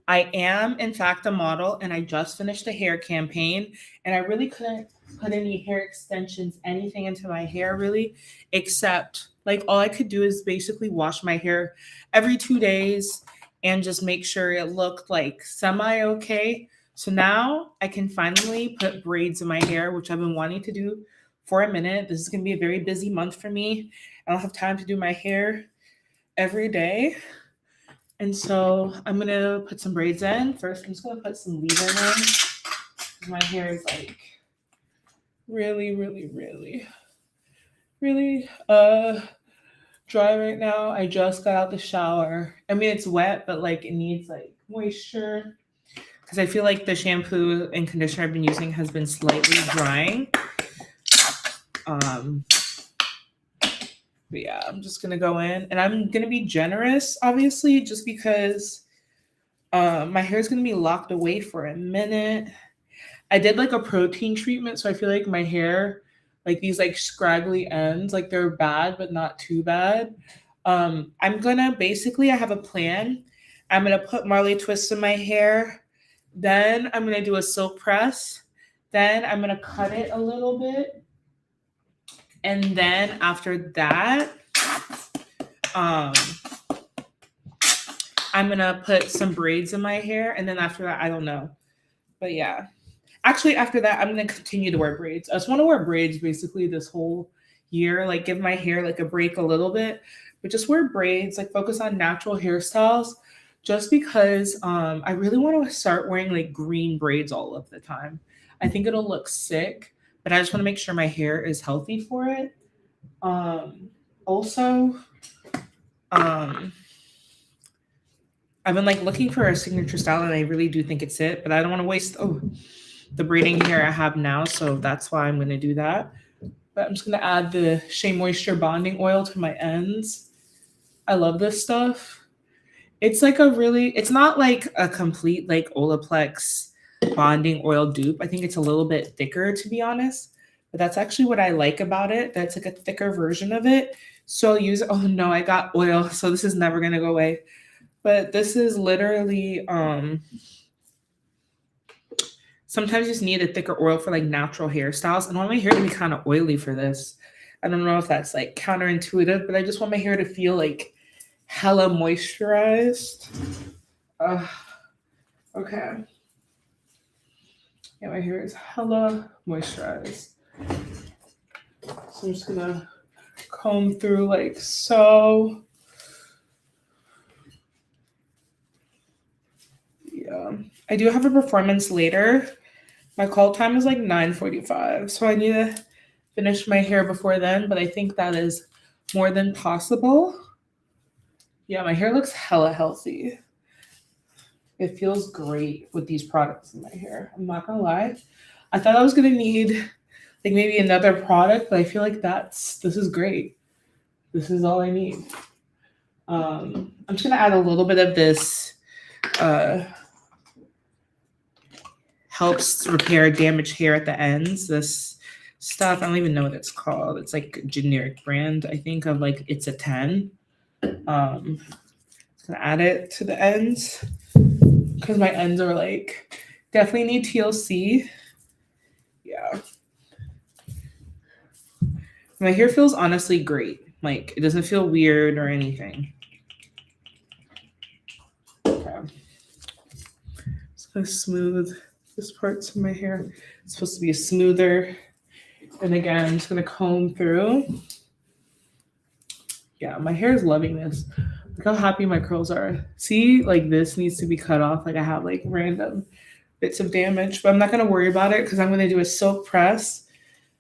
I am, in fact, a model, and I just finished a hair campaign, and I really couldn't put any hair extensions, anything into my hair really, except like all I could do is basically wash my hair every 2 days and just make sure it looked like semi okay. So now I can finally put braids in my hair, which I've been wanting to do for a minute. This is going to be a very busy month for me. I don't have time to do my hair every day. And so I'm going to put some braids in. First, I'm just going to put some leave-in in. My hair is like really, really, really, really dry right now. I just got out the shower. I mean, it's wet, but like it needs like moisture because I feel like the shampoo and conditioner I've been using has been slightly drying. But yeah, I'm just gonna go in, and I'm gonna be generous, obviously, just because my hair is gonna be locked away for a minute. I did like a protein treatment, so I feel like my hair, like these like scraggly ends, like they're bad but not too bad. I'm gonna basically, I have a plan. I'm gonna put Marley twists in my hair, then I'm gonna do a silk press, then I'm gonna cut it a little bit, and then after that, I'm gonna put some braids in my hair, and then after that, I don't know, but yeah. Actually, after that, I'm gonna continue to wear braids. I just want to wear braids basically this whole year, like give my hair like a break a little bit, but just wear braids, like focus on natural hairstyles, just because I really want to start wearing like green braids all of the time. I think it'll look sick, but I just want to make sure my hair is healthy for it. Also, I've been like looking for a signature style, and I really do think it's it, but I don't want to waste the braiding hair I have now, so that's why I'm going to do that. But I'm just going to add the Shea Moisture Bonding Oil to my ends. I love this stuff. It's like it's not like a complete like Olaplex bonding oil dupe. I think it's a little bit thicker, to be honest. But that's actually what I like about it. That's like a thicker version of it. So I'll use it. Oh no, I got oil, so this is never going to go away. But this is literally sometimes you just need a thicker oil for like natural hairstyles. And I want my hair to be kind of oily for this. I don't know if that's like counterintuitive, but I just want my hair to feel like hella moisturized. Okay. Yeah, my hair is hella moisturized. So I'm just gonna comb through like so. Yeah. I do have a performance later. My call time is like 9:45, so I need to finish my hair before then, but I think that is more than possible. Yeah, my hair looks hella healthy. It feels great with these products in my hair. I'm not gonna lie. I thought I was gonna need like maybe another product, but I feel like this is great. This is all I need. I'm just gonna add a little bit of this helps repair damaged hair at the ends. This stuff, I don't even know what it's called. It's like a generic brand, I think, of like it's a 10. Gonna add it to the ends because my ends are like definitely need TLC. Yeah. My hair feels honestly great. Like it doesn't feel weird or anything. Okay. Just gonna smooth this parts of my hair. It's supposed to be smoother. And again, I'm just gonna comb through. Yeah, my hair is loving this. Look how happy my curls are. See, like this needs to be cut off. Like I have like random bits of damage, but I'm not gonna worry about it because I'm gonna do a silk press.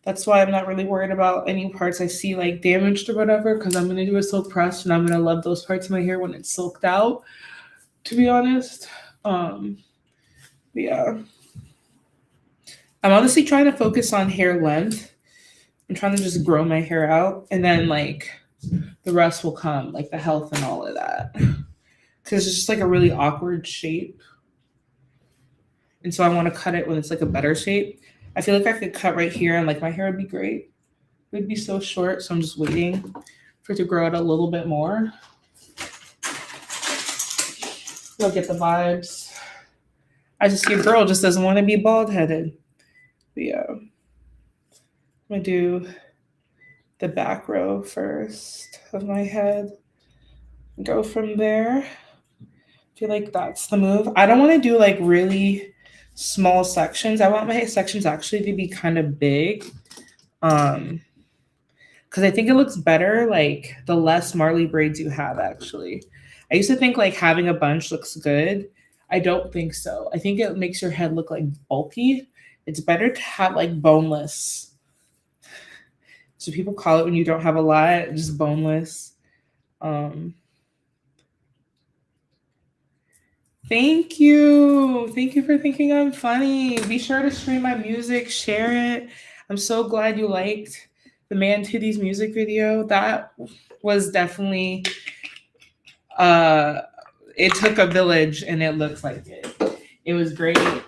That's why I'm not really worried about any parts I see like damaged or whatever, because I'm gonna do a silk press and I'm gonna love those parts of my hair when it's silked out, to be honest. Yeah. I'm honestly trying to focus on hair length. I'm trying to just grow my hair out, and then like the rest will come, like the health and all of that. Because it's just like a really awkward shape. And so I want to cut it when it's like a better shape. I feel like I could cut right here and like my hair would be great. It would be so short, so I'm just waiting for it to grow out a little bit more. You'll get the vibes. your girl just doesn't want to be bald headed. Yeah. I'm gonna do the back row first of my head. Go from there. I feel like that's the move. I don't want to do like really small sections. I want my sections actually to be kind of big. Because I think it looks better like the less Marley braids you have actually. I used to think like having a bunch looks good. I don't think so. I think it makes your head look like bulky. It's better to have like boneless. So people call it when you don't have a lot, just boneless. Um, Thank you. Thank you for thinking I'm funny. Be sure to stream my music, share it. I'm so glad you liked the Man Titties music video. That was definitely uh it took a village and it looks like it. It was great. It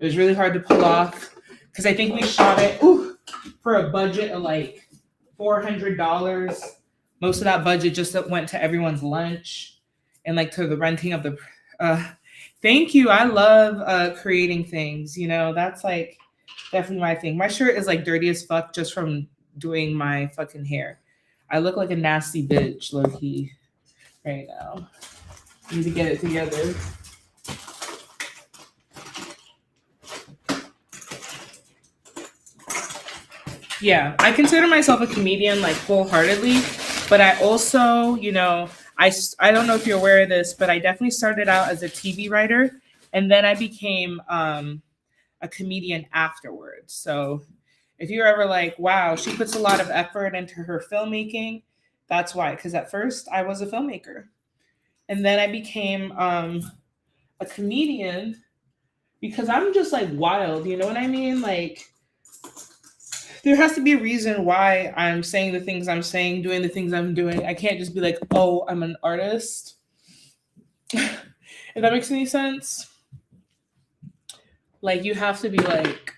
was really hard to pull off because I think we shot it for a budget of like $400. Most of that budget just went to everyone's lunch and like to the renting of the thank you. I love creating things, you know. That's like definitely my thing. My shirt is like dirty as fuck just from doing my fucking hair. I look like a nasty bitch, low key, right now. Need to get it together. Yeah, I consider myself a comedian like wholeheartedly, but I also, you know, I don't know if you're aware of this, but I definitely started out as a TV writer, and then I became a comedian afterwards. So if you're ever like, wow, she puts a lot of effort into her filmmaking, that's why. Because at first I was a filmmaker, and then I became a comedian because I'm just like wild. You know what I mean? Like there has to be a reason why I'm saying the things I'm saying, doing the things I'm doing. I can't just be like, oh, I'm an artist. If that makes any sense. Like you have to be like,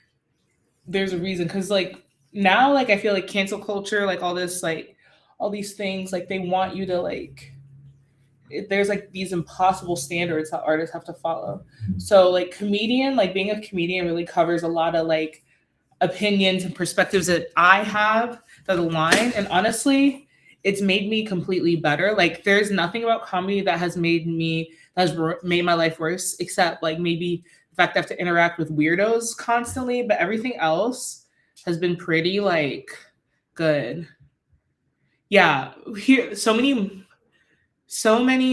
there's a reason. Cause like now, like I feel like cancel culture, like all this, like all these things, like they want you to like there's like these impossible standards that artists have to follow. So like comedian, like being a comedian really covers a lot of like opinions and perspectives that I have that align. And honestly, it's made me completely better. Like there's nothing about comedy that has made my life worse, except like maybe the fact that I have to interact with weirdos constantly. But everything else has been pretty like good. Yeah, here so many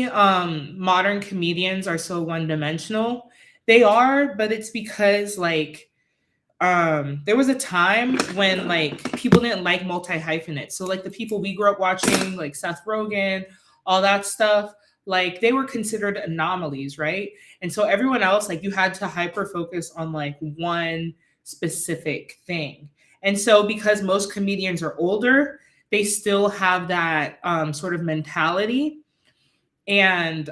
modern comedians are so one dimensional. They are, but it's because like there was a time when like people didn't like multi hyphenates. So like the people we grew up watching, like Seth Rogen, all that stuff, like they were considered anomalies, right? And so everyone else, like you had to hyper focus on like one specific thing. And so because most comedians are older, they still have that sort of mentality. And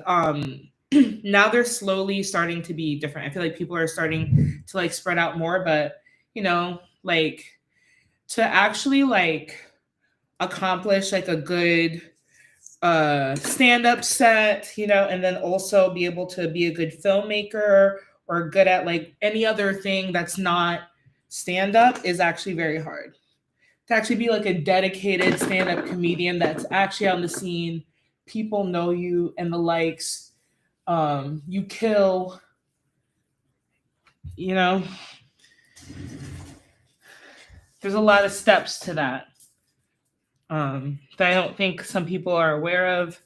now they're slowly starting to be different. I feel like people are starting to like spread out more, but you know, like to actually like accomplish like a good stand-up set, you know, and then also be able to be a good filmmaker or good at like any other thing that's not stand-up is actually very hard. To actually be like a dedicated stand-up comedian that's actually on the scene, people know you and the likes, you kill, you know. There's a lot of steps to that that I don't think some people are aware of,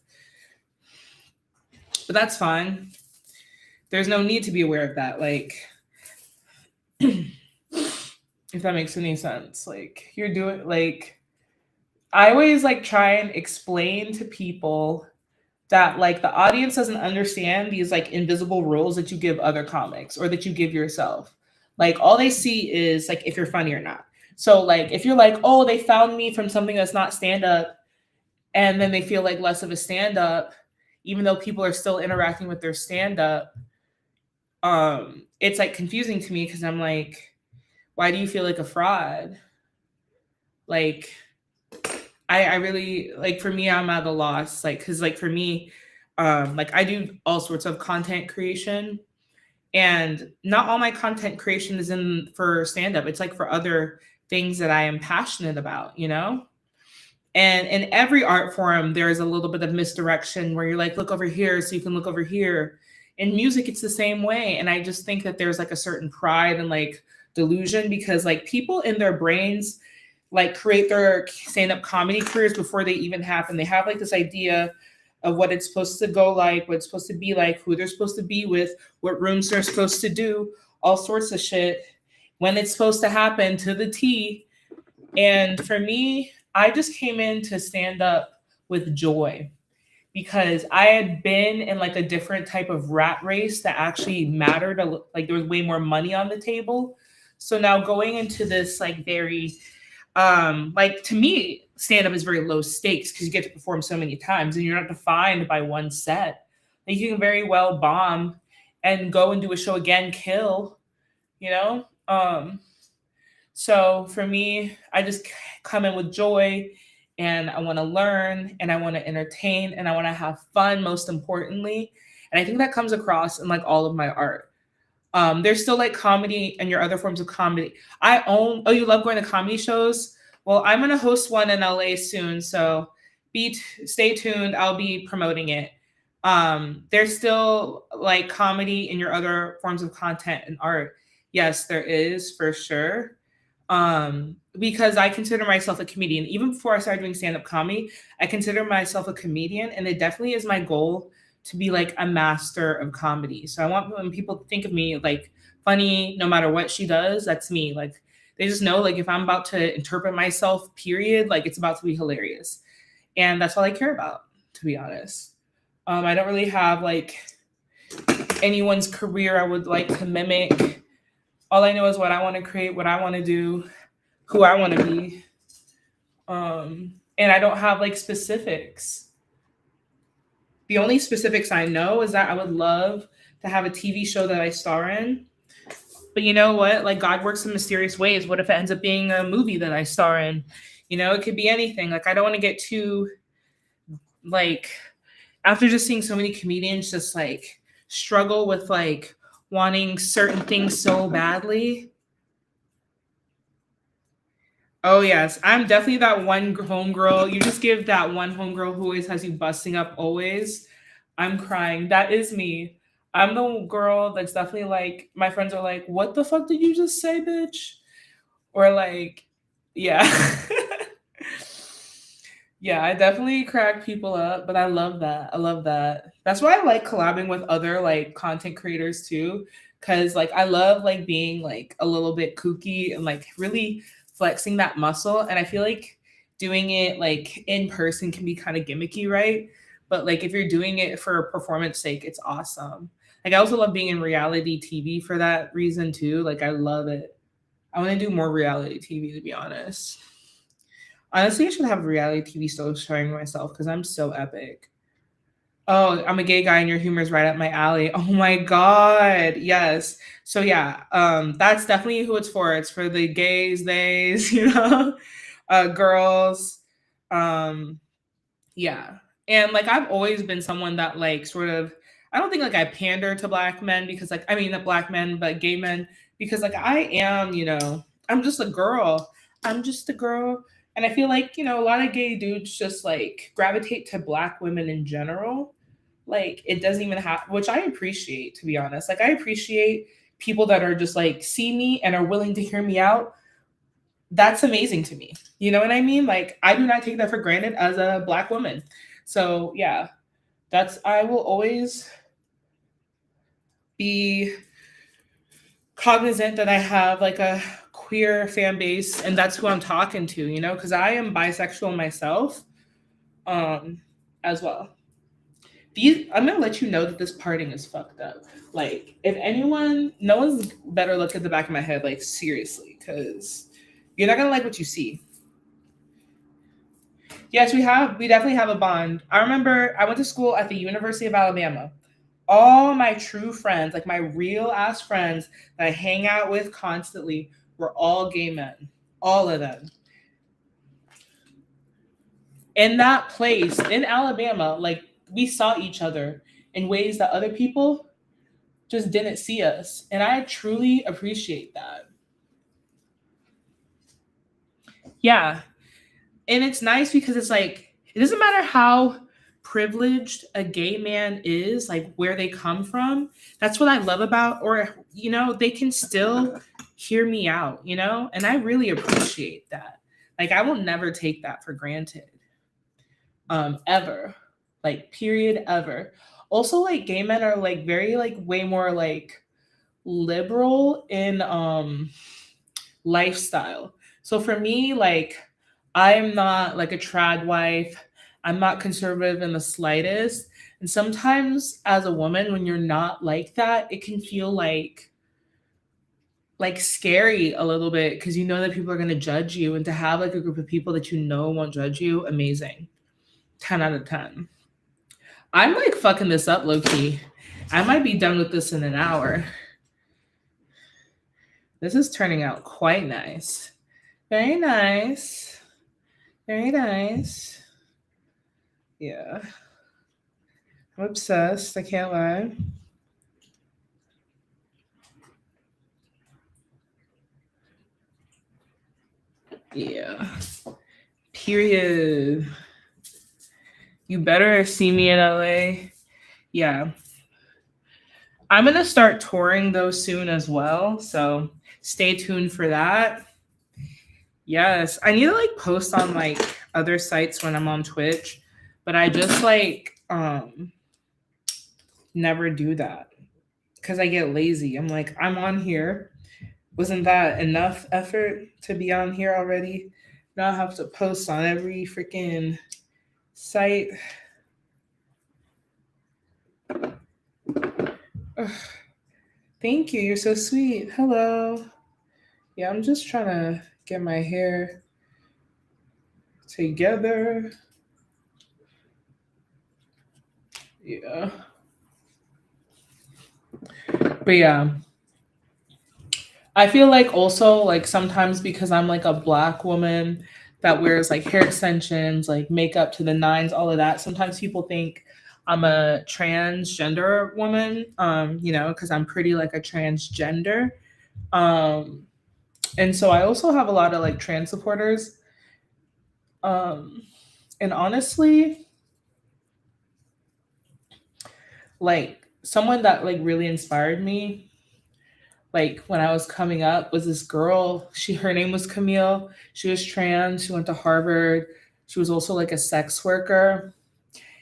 but that's fine. There's no need to be aware of that. Like, if that makes any sense, like you're doing like I always like try and explain to people that like the audience doesn't understand these like invisible rules that you give other comics or that you give yourself. Like all they see is like if you're funny or not. So like if you're like, oh, they found me from something that's not stand up, and then they feel like less of a stand up, even though people are still interacting with their stand up, it's like confusing to me because I'm like, why do you feel like a fraud? Like I really like for me, I'm at a loss. Like, cause like for me, like I do all sorts of content creation And not all my content creation is in for stand up. It's like for other things that I am passionate about, you know? And in every art form, there is a little bit of misdirection where you're like, look over here so you can look over here. In music, it's the same way. And I just think that there's like a certain pride and like delusion because like people in their brains like create their stand-up comedy careers before they even happen. They have like this idea of what it's supposed to go like, what it's supposed to be like, who they're supposed to be with, what rooms they're supposed to do, all sorts of shit, when it's supposed to happen to the T. And for me, I just came in to stand up with joy because I had been in like a different type of rat race that actually mattered. Like there was way more money on the table. So now going into this like very like to me, stand up is very low stakes because you get to perform so many times and you're not defined by one set. Like you can very well bomb and go and do a show again, kill, you know? So for me, I just come in with joy and I want to learn and I want to entertain and I want to have fun, most importantly. And I think that comes across in like all of my art. There's still like comedy and your other forms of comedy. Oh, you love going to comedy shows? Well, I'm going to host one in LA soon. So stay tuned. I'll be promoting it. There's still like comedy in your other forms of content and art. Yes, there is for sure. Because I consider myself a comedian. Even before I started doing stand-up comedy, I consider myself a comedian, and it definitely is my goal to be like a master of comedy. So I want when people think of me like funny, no matter what she does, that's me. Like they just know like if I'm about to interpret myself, period, like it's about to be hilarious. And that's all I care about, to be honest. I don't really have like anyone's career I would like to mimic. All I know is what I want to create, what I want to do, who I want to be. And I don't have like specifics. The only specifics I know is that I would love to have a TV show that I star in. But you know what? Like God works in mysterious ways. What if it ends up being a movie that I star in? You know, it could be anything. Like I don't want to get too like after just seeing so many comedians just like struggle with like wanting certain things so badly. Oh yes, I'm definitely that one homegirl. You just give that one homegirl who always has you busting up always. I'm crying. That is me. I'm the girl that's definitely like my friends are like, "What the fuck did you just say, bitch?" Or like, yeah. Yeah, I definitely crack people up, but I love that. I love that. That's why I like collabing with other like content creators too, because like I love like being like a little bit kooky and like really flexing that muscle. And I feel like doing it like in person can be kind of gimmicky, right? But like if you're doing it for performance sake, it's awesome. Like I also love being in reality TV for that reason too. Like I love it. I want to do more reality TV to be honest. Honestly, I should have a reality TV show showing myself because I'm so epic. Oh, I'm a gay guy and your humor is right up my alley. Oh my god, yes. So yeah, that's definitely who it's for. It's for the gays, theys, girls. Um, yeah, and like I've always been someone that like sort of. I don't think like I pander to black men because like I mean not black men but gay men because like I am I'm just a girl. I'm just a girl. And I feel like, a lot of gay dudes just like gravitate to black women in general. Like it doesn't even have, which I appreciate, to be honest. Like I appreciate people that are just like see me and are willing to hear me out. That's amazing to me. You know what I mean? Like I do not take that for granted as a black woman. So yeah, I will always be cognizant that I have like a queer fan base and that's who I'm talking to, because I am bisexual myself as well. I'm gonna let you know that this parting is fucked up. Like, if anyone, no one's better look at the back of my head, like seriously, because you're not gonna like what you see. Yes, we definitely have a bond. I remember I went to school at the University of Alabama. All my true friends, like my real ass friends that I hang out with constantly, were all gay men. All of them. In that place in Alabama, like we saw each other in ways that other people just didn't see us. And I truly appreciate that. Yeah. And it's nice because it's like, it doesn't matter how privileged a gay man is, like where they come from. That's what I love about, or, they can still hear me out, and I really appreciate that. Like, I will never take that for granted, ever, like, period, ever. Also, like, gay men are like very, like, way more like liberal in lifestyle. So for me, like, I'm not like a trad wife. I'm not conservative in the slightest. And sometimes as a woman, when you're not like that, it can feel like scary a little bit because you know that people are going to judge you, and to have like a group of people that you know won't judge you, amazing. 10 out of 10. I'm like fucking this up low key. I might be done with this in an hour. This is turning out quite nice. Very nice. Very nice. Yeah. I'm obsessed. I can't lie. Yeah. Period. You better see me in LA. Yeah. I'm going to start touring though soon as well. So stay tuned for that. Yes. I need to like post on like other sites when I'm on Twitch, but I just like never do that because I get lazy. I'm like, I'm on here. Wasn't that enough effort to be on here already? Now I have to post on every freaking site. Ugh. Thank you. You're so sweet. Hello. Yeah, I'm just trying to get my hair together. Yeah. But yeah, I feel like also like sometimes because I'm like a black woman that wears like hair extensions, like makeup to the nines, all of that. Sometimes people think I'm a transgender woman, because I'm pretty like a transgender. Um, and so I also have a lot of like trans supporters. Um, and honestly, like someone that like really inspired me like when I was coming up was this girl. Her name was Camille. She was trans. She went to Harvard. She was also like a sex worker.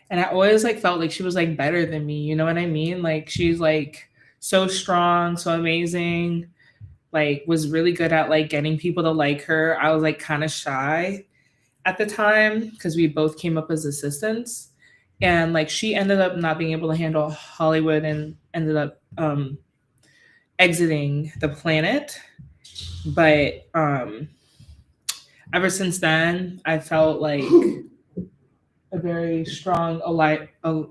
And I always like felt like she was like better than me. You know what I mean? Like she's like so strong, so amazing. Like was really good at like getting people to like her. I was like kind of shy at the time because we both came up as assistants. And like she ended up not being able to handle Hollywood and ended up exiting the planet. But ever since then, I felt like a very strong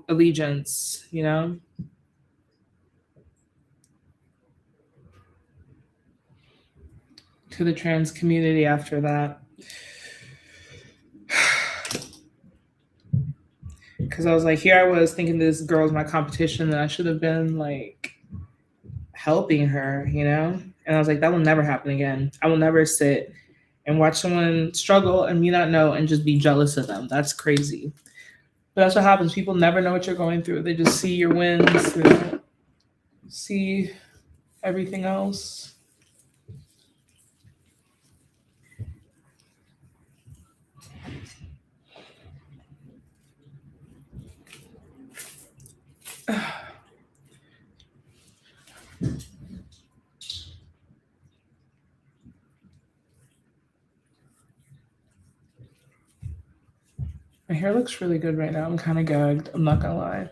allegiance, to the trans community after that. Because I was like, here I was thinking this girl's my competition, and I should have been like helping her, And I was like, that will never happen again. I will never sit and watch someone struggle and me not know and just be jealous of them. That's crazy. But that's what happens. People never know what you're going through. They just see your wins. They don't see everything else. My hair looks really good right now. I'm kind of gagged. I'm not gonna lie.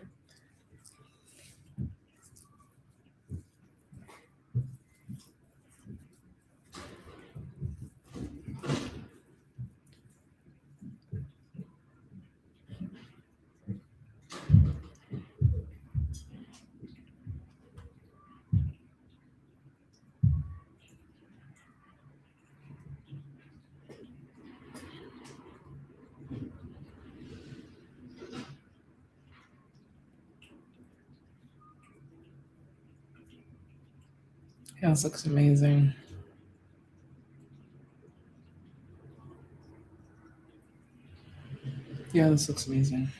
Yeah, this looks amazing. Yeah, this looks amazing.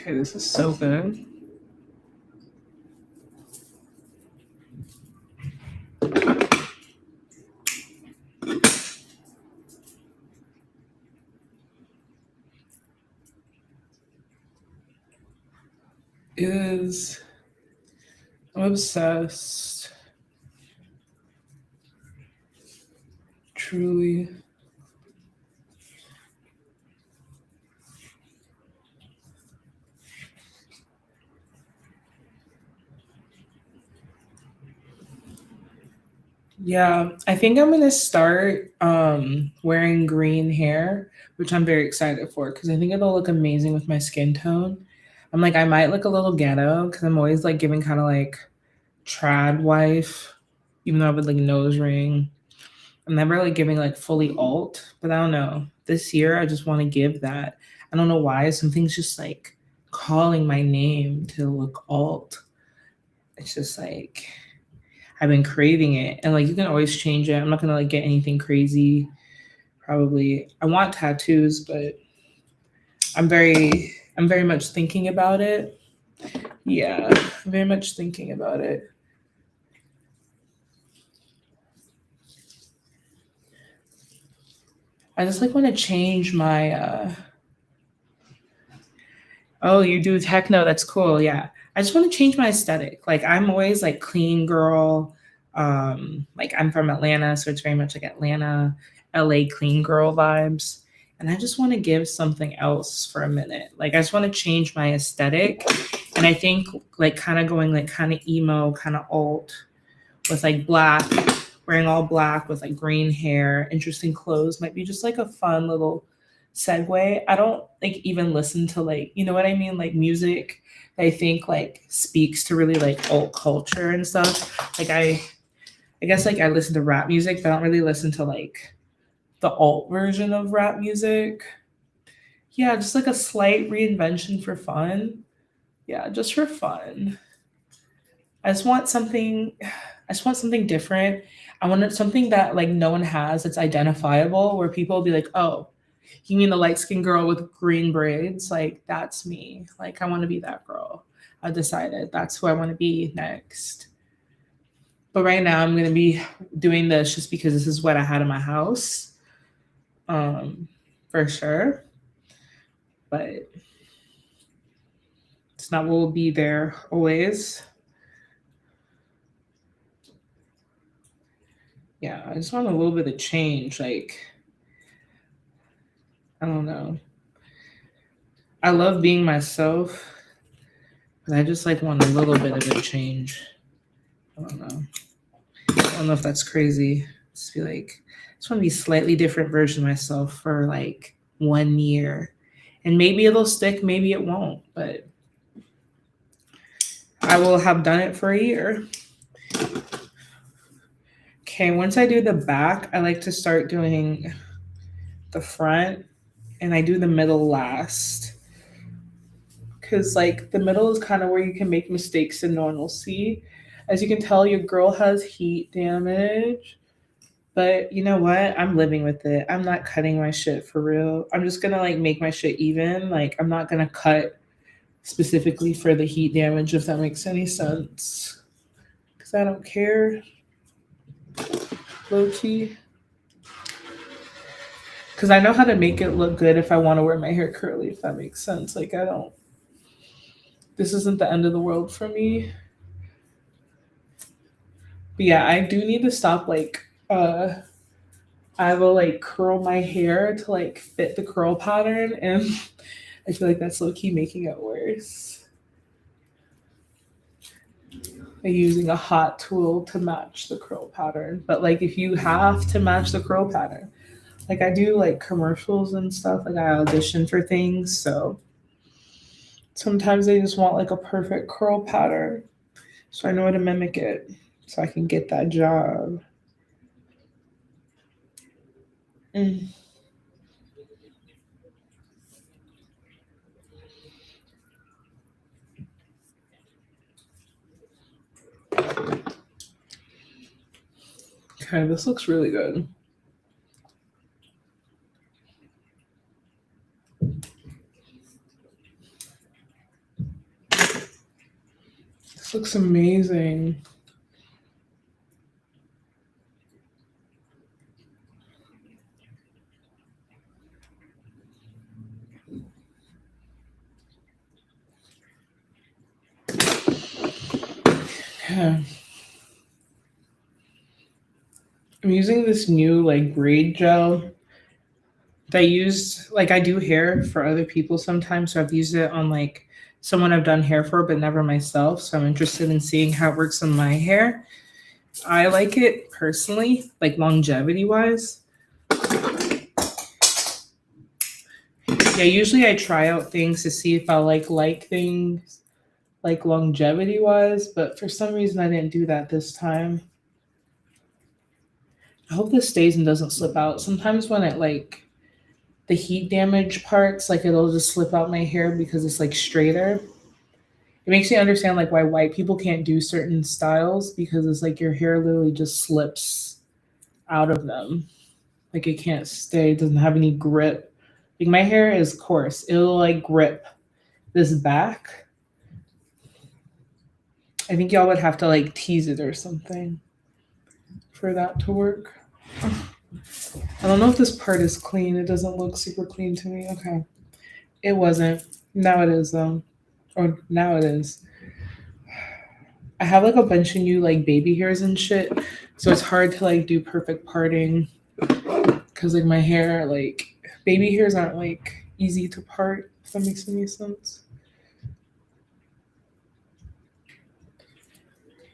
Okay, this is so good. It is. I'm obsessed. Truly. Yeah, I think I'm gonna start wearing green hair, which I'm very excited for because I think it'll look amazing with my skin tone. I'm like, I might look a little ghetto because I'm always like giving kind of like trad wife, even though I would like nose ring. I'm never like giving like fully alt, but I don't know. This year I just want to give that. I don't know why. Something's just like calling my name to look alt. It's just like I've been craving it. And like you can always change it. I'm not gonna like get anything crazy. Probably. I want tattoos, but I'm very much thinking about it. Yeah, I'm very much thinking about it. I just like want to change my oh, you do techno, that's cool. Yeah. I just want to change my aesthetic. Like I'm always like clean girl. Like I'm from Atlanta, so it's very much like Atlanta, LA clean girl vibes. And I just want to give something else for a minute. Like I just want to change my aesthetic. And I think like kind of going like kind of emo, kind of alt with like black, wearing all black with like green hair, interesting clothes might be just like a fun little segue. I don't like even listen to like, you know what I mean? Like music that I think like speaks to really like alt culture and stuff. Like I guess like I listen to rap music, but I don't really listen to like the alt version of rap music. Yeah, just like a slight reinvention for fun. Yeah, just for fun. I just want something different. I want something that like no one has that's identifiable where people will be like, "Oh, you mean the light-skinned girl with green braids? Like that's me. Like I want to be that girl." I decided that's who I want to be next. But right now I'm going to be doing this just because this is what I had in my house. Um for sure, but it's not what will be there always. Yeah, I just want a little bit of change. Like I don't know. I love being myself, but I just like want a little bit of a change. I don't know. I don't know if that's crazy. Just be like, I just want to be a slightly different version of myself for like 1 year. And maybe it'll stick, maybe it won't, but I will have done it for a year. Okay, once I do the back, I like to start doing the front and I do the middle last. Because like the middle is kind of where you can make mistakes and no one will see. As you can tell, your girl has heat damage. But you know what? I'm living with it. I'm not cutting my shit for real. I'm just gonna like make my shit even. Like I'm not gonna cut specifically for the heat damage if that makes any sense. Cause I don't care, low key. Cause I know how to make it look good if I want to wear my hair curly, if that makes sense. Like I don't. This isn't the end of the world for me. But yeah, I do need to stop like I will like curl my hair to like fit the curl pattern and I feel like that's low key making it worse. Like using a hot tool to match the curl pattern. But like if you have to match the curl pattern, like I do like commercials and stuff, like I audition for things, so sometimes they just want like a perfect curl pattern. So I know how to mimic it so I can get that job. Mm. Okay, this looks really good. This looks amazing. Yeah. I'm using this new like braid gel that I used, like I do hair for other people sometimes, so I've used it on like someone I've done hair for but never myself, so I'm interested in seeing how it works on my hair. I like it personally, like longevity wise. Yeah, usually I try out things to see if I like things like longevity wise, but for some reason I didn't do that this time. I hope this stays and doesn't slip out. Sometimes when it like the heat damage parts, like it'll just slip out my hair because it's like straighter. It makes me understand like why white people can't do certain styles because it's like your hair literally just slips out of them. Like it can't stay, it doesn't have any grip. Like my hair is coarse. It'll like grip this back. I think y'all would have to like tease it or something for that to work. I don't know if this part is clean. It doesn't look super clean to me. Okay. It wasn't. Now it is though. Or now it is. I have like a bunch of new like baby hairs and shit. So it's hard to like do perfect parting. Cause like my hair, like baby hairs aren't like easy to part, if that makes any sense.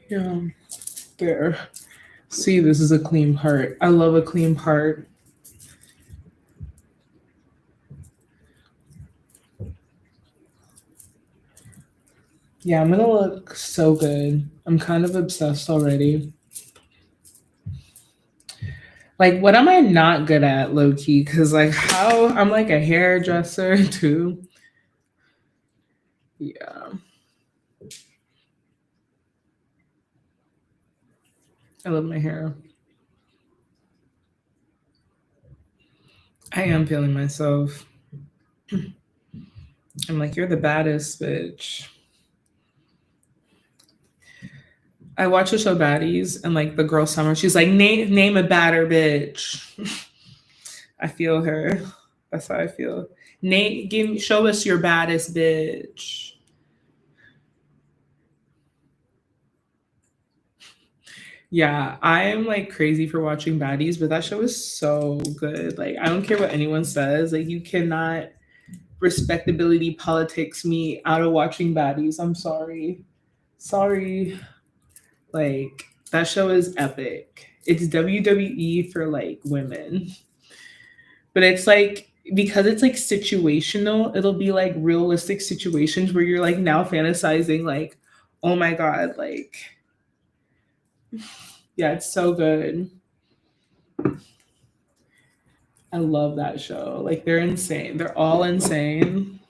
Yeah. There. See, this is a clean part. I love a clean part. Yeah, I'm gonna look so good. I'm kind of obsessed already. Like, what am I not good at, low key? Because, like, how I'm like a hairdresser too. Yeah, I love my hair. I am feeling myself. I'm like, you're the baddest bitch. I watch the show Baddies, and like the girl Summer, she's like, name a badder bitch. I feel her. That's how I feel. Show us your baddest bitch. Yeah, I am like crazy for watching Baddies, but that show is so good. Like, I don't care what anyone says. Like, you cannot respectability politics me out of watching Baddies. I'm sorry. Sorry. Like, that show is epic. It's WWE for like women. But it's like, because it's like situational, it'll be like realistic situations where you're like now fantasizing, like, oh my God, like, yeah, it's so good. I love that show. Like they're insane. They're all insane.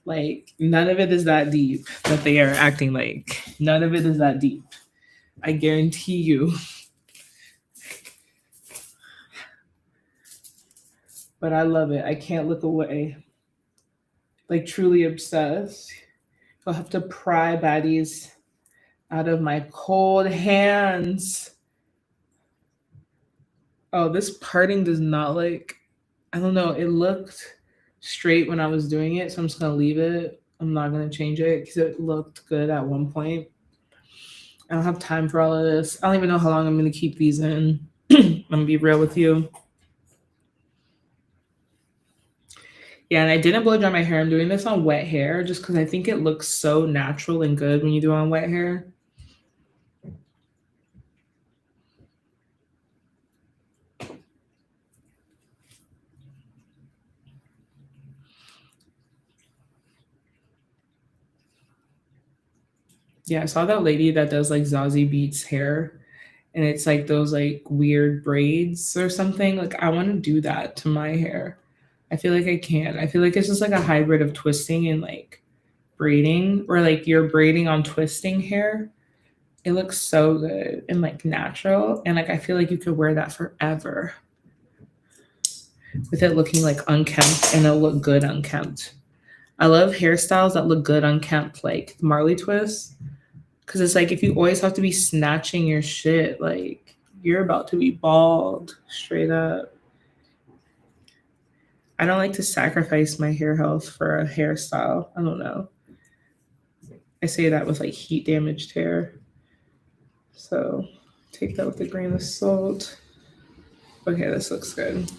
Like none of it is that deep that they are acting like. None of it is that deep. I guarantee you. But I love it. I can't look away. Like truly obsessed. I'll have to pry Baddies out of my cold hands. Oh, this parting does not like, I don't know. It looked straight when I was doing it, so I'm just gonna leave it. I'm not gonna change it because it looked good at one point. I don't have time for all of this. I don't even know how long I'm gonna keep these in. I'm gonna be real with you. Yeah, and I didn't blow dry my hair. I'm doing this on wet hair just because I think it looks so natural and good when you do it on wet hair. Yeah, I saw that lady that does like Zazie Beats hair, and it's like those like weird braids or something. Like I want to do that to my hair. I feel like I can. I feel like it's just like a hybrid of twisting and like braiding, or like you're braiding on twisting hair. It looks so good and like natural, and like I feel like you could wear that forever with it looking like unkempt, and it'll look good unkempt. I love hairstyles that look good unkempt, like Marley twists. Cause it's like if you always have to be snatching your shit, like you're about to be bald straight up. I don't like to sacrifice my hair health for a hairstyle. I don't know. I say that with like heat damaged hair. So take that with a grain of salt. Okay, this looks good.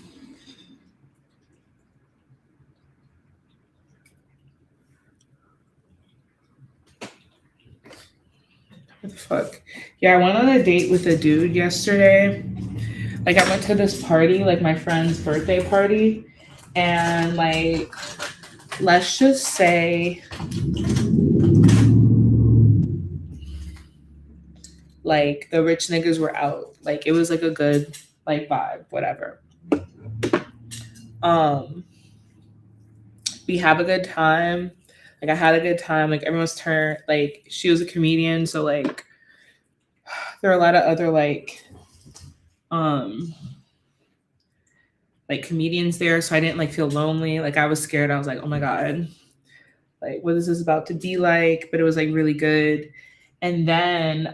What the fuck? Yeah, I went on a date with a dude yesterday. Like I went to this party, like my friend's birthday party, and like let's just say like the rich niggas were out. Like it was like a good like vibe, whatever. Um we have a good time. Like I had a good time. Like everyone's turned like she was a comedian, so like there are a lot of other um like comedians there, so I didn't like feel lonely. Like I was scared. I was like, oh my God, like what is this about to be like? But it was like really good. And then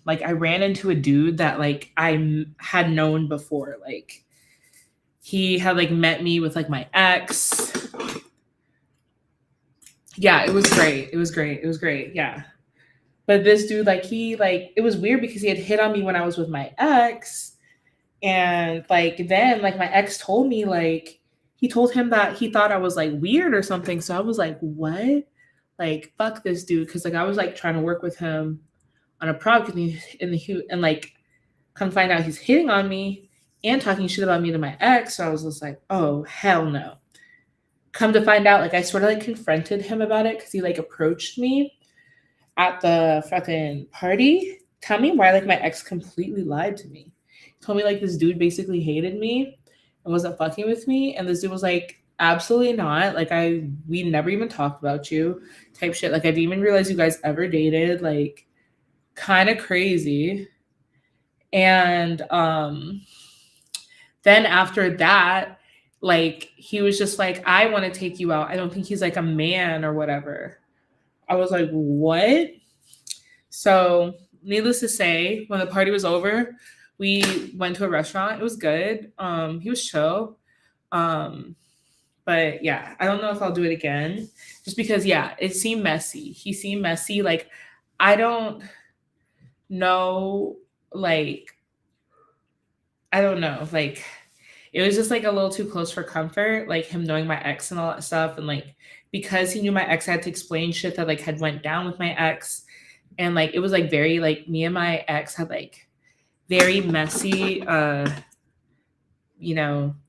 like I ran into a dude that like had known before. Like he had like met me with like my ex. Yeah, it was great. It was great. It was great. Yeah. But this dude, like he like it was weird because he had hit on me when I was with my ex. And like then like my ex told me like he told him that he thought I was like weird or something. So I was like, what? Like fuck this dude. Cause like I was like trying to work with him on a project and like come find out he's hitting on me and talking shit about me to my ex. So I was just like, oh hell no. Come to find out, like I sort of like confronted him about it because he like approached me at the fucking party. Tell me why like my ex completely lied to me. He told me like this dude basically hated me and wasn't fucking with me. And this dude was like, absolutely not. Like we never even talked about you type shit. Like I didn't even realize you guys ever dated. Like kind of crazy. And then after that, like he was just like, I want to take you out. I don't think he's like a man or whatever. I was like, what? So needless to say, when the party was over, we went to a restaurant. It was good. He was chill. But yeah, I don't know if I'll do it again. Just because, yeah, it seemed messy. He seemed messy. Like, I don't know, like, I don't know. Like, it was just like a little too close for comfort, like him knowing my ex and all that stuff. And like because he knew my ex, I had to explain shit that like had went down with my ex. And like it was like very like me and my ex had like very messy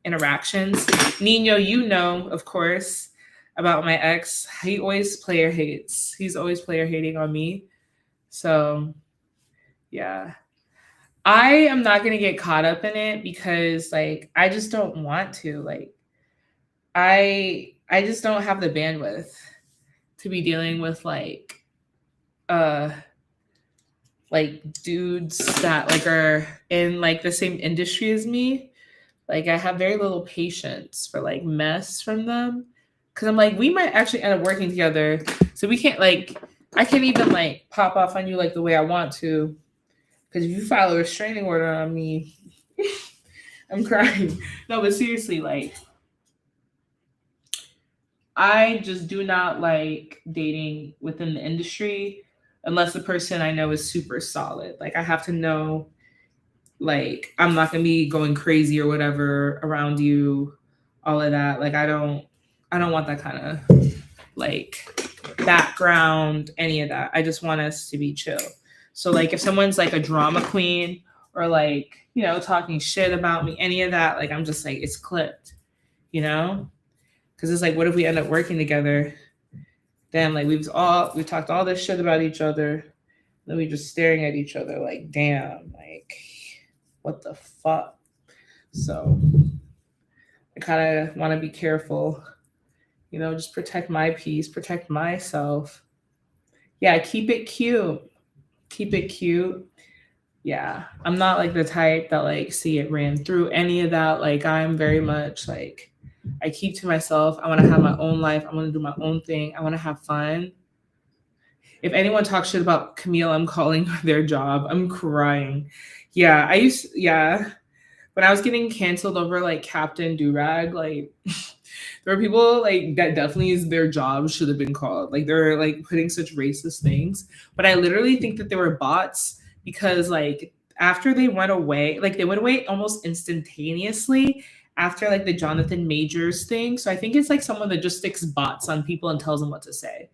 interactions. Nino, you know, of course, about my ex. He always player hates. He's always player hating on me. So yeah. I am not gonna get caught up in it because like I just don't want to. Like I just don't have the bandwidth to be dealing with uh like dudes that like are in like the same industry as me. Like I have very little patience for like mess from them. Cause I'm like, we might actually end up working together. So we can't like I can't even like pop off on you like the way I want to. Cause if you file a restraining order on me, I'm crying. No, but seriously, like I just do not like dating within the industry unless the person I know is super solid. Like I have to know like I'm not gonna be going crazy or whatever around you, all of that. Like I don't want that kind of like background, any of that. I just want us to be chill. So like if someone's like a drama queen or like, talking shit about me, any of that, like I'm just like it's clipped, you know? Because it's like, what if we end up working together? Then like we've talked all this shit about each other. Then we just staring at each other like, damn, like, what the fuck? So I kind of want to be careful, just protect my peace, protect myself. Yeah, keep it cute. Keep it cute. Yeah, I'm not like the type that like see it ran through any of that. Like I'm very much like I keep to myself. I want to have my own life. I want to do my own thing. I want to have fun. If anyone talks shit about Camille, I'm calling their job. I'm crying. Yeah, when I was getting canceled over like Captain Durag, like there were people like that definitely is their job should have been called. Like they're like putting such racist things. But I literally think that they were bots because like after they went away, like they went away almost instantaneously after like the Jonathan Majors thing. So I think it's like someone that just sticks bots on people and tells them what to say.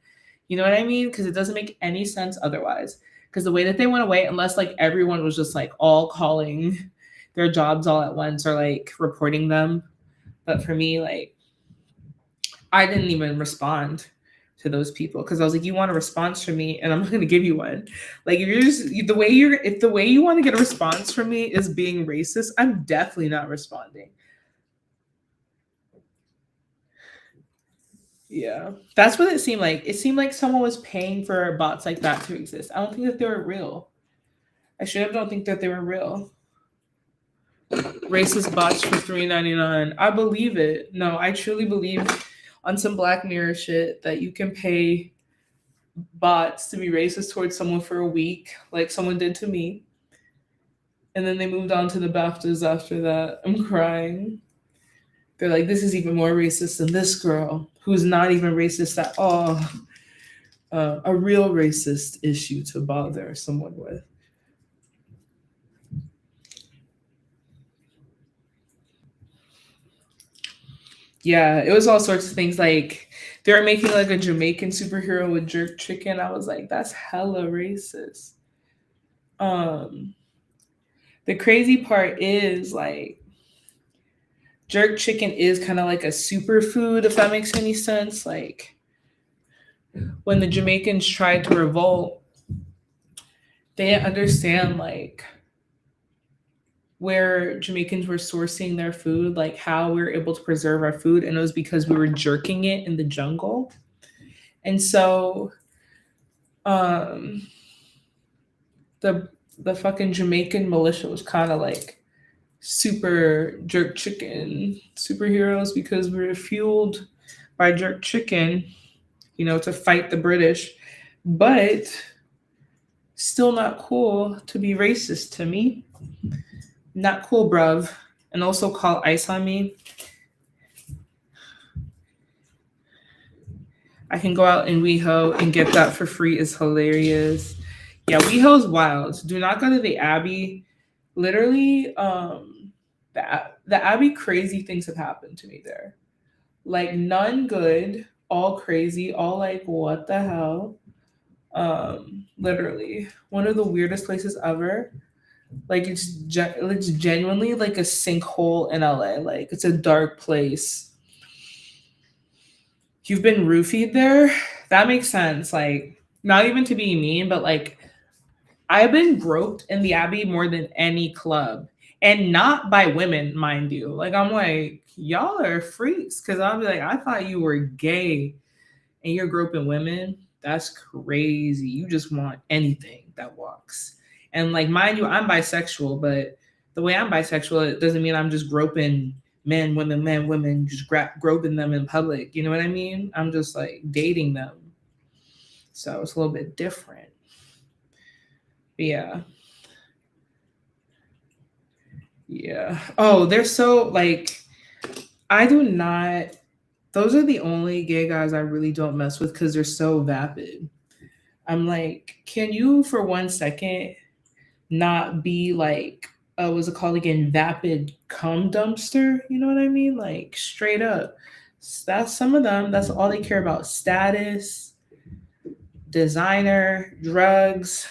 You know what I mean? Because it doesn't make any sense otherwise. Because the way that they went away, unless like everyone was just like all calling their jobs all at once or like reporting them. But for me, like I didn't even respond to those people because I was like, you want a response from me and I'm not going to give you one. Like if you're just if the way you want to get a response from me is being racist, I'm definitely not responding. Yeah, that's what it seemed like. It seemed like someone was paying for bots like that to exist. I don't think that they were real. I should have don't think that they were real. Racist bots for $3.99. I believe it. No, I truly believe on some Black Mirror shit that you can pay bots to be racist towards someone for a week, like someone did to me. And then they moved on to the BAFTAs after that. I'm crying. They're like, this is even more racist than this girl, who's not even racist at all. A real racist issue to bother someone with. Yeah, it was all sorts of things. Like they were making like a Jamaican superhero with jerk chicken. I was like, that's hella racist. Um, the crazy part is like jerk chicken is kind of like a superfood, if that makes any sense. Like when the Jamaicans tried to revolt, they didn't understand like where Jamaicans were sourcing their food, like how we were able to preserve our food, and it was because we were jerking it in the jungle. And so um the the fucking Jamaican militia was kind of like super jerk chicken superheroes because we were fueled by jerk chicken, to fight the British. But still not cool to be racist to me. Not cool, bruv. And also call ice on me. I can go out in WeHo and get that for free is hilarious. Yeah, WeHo's wild. Do not go to the Abbey. Literally, the Abbey crazy things have happened to me there. Like none good, all crazy, all like what the hell. Literally one of the weirdest places ever. Like it's genuinely like a sinkhole in LA. Like it's a dark place. You've been roofied there? That makes sense. Like not even to be mean, but like I've been groped in the Abbey more than any club. And not by women, mind you. Like I'm like, y'all are freaks. Cause I'll be like, I thought you were gay and you're groping women. That's crazy. You just want anything that walks. And like, mind you, I'm bisexual, but the way I'm bisexual, it doesn't mean I'm just groping men, women, just groping them in public. You know what I mean? I'm just like dating them. So it's a little bit different. But yeah. Yeah. Oh, they're so like, I do not, those are the only gay guys I really don't mess with because they're so vapid. I'm like, can you for 1 second not be like, what's it called again? Vapid cum dumpster. You know what I mean? Like straight up. That's some of them. That's all they care about. Status, designer, drugs,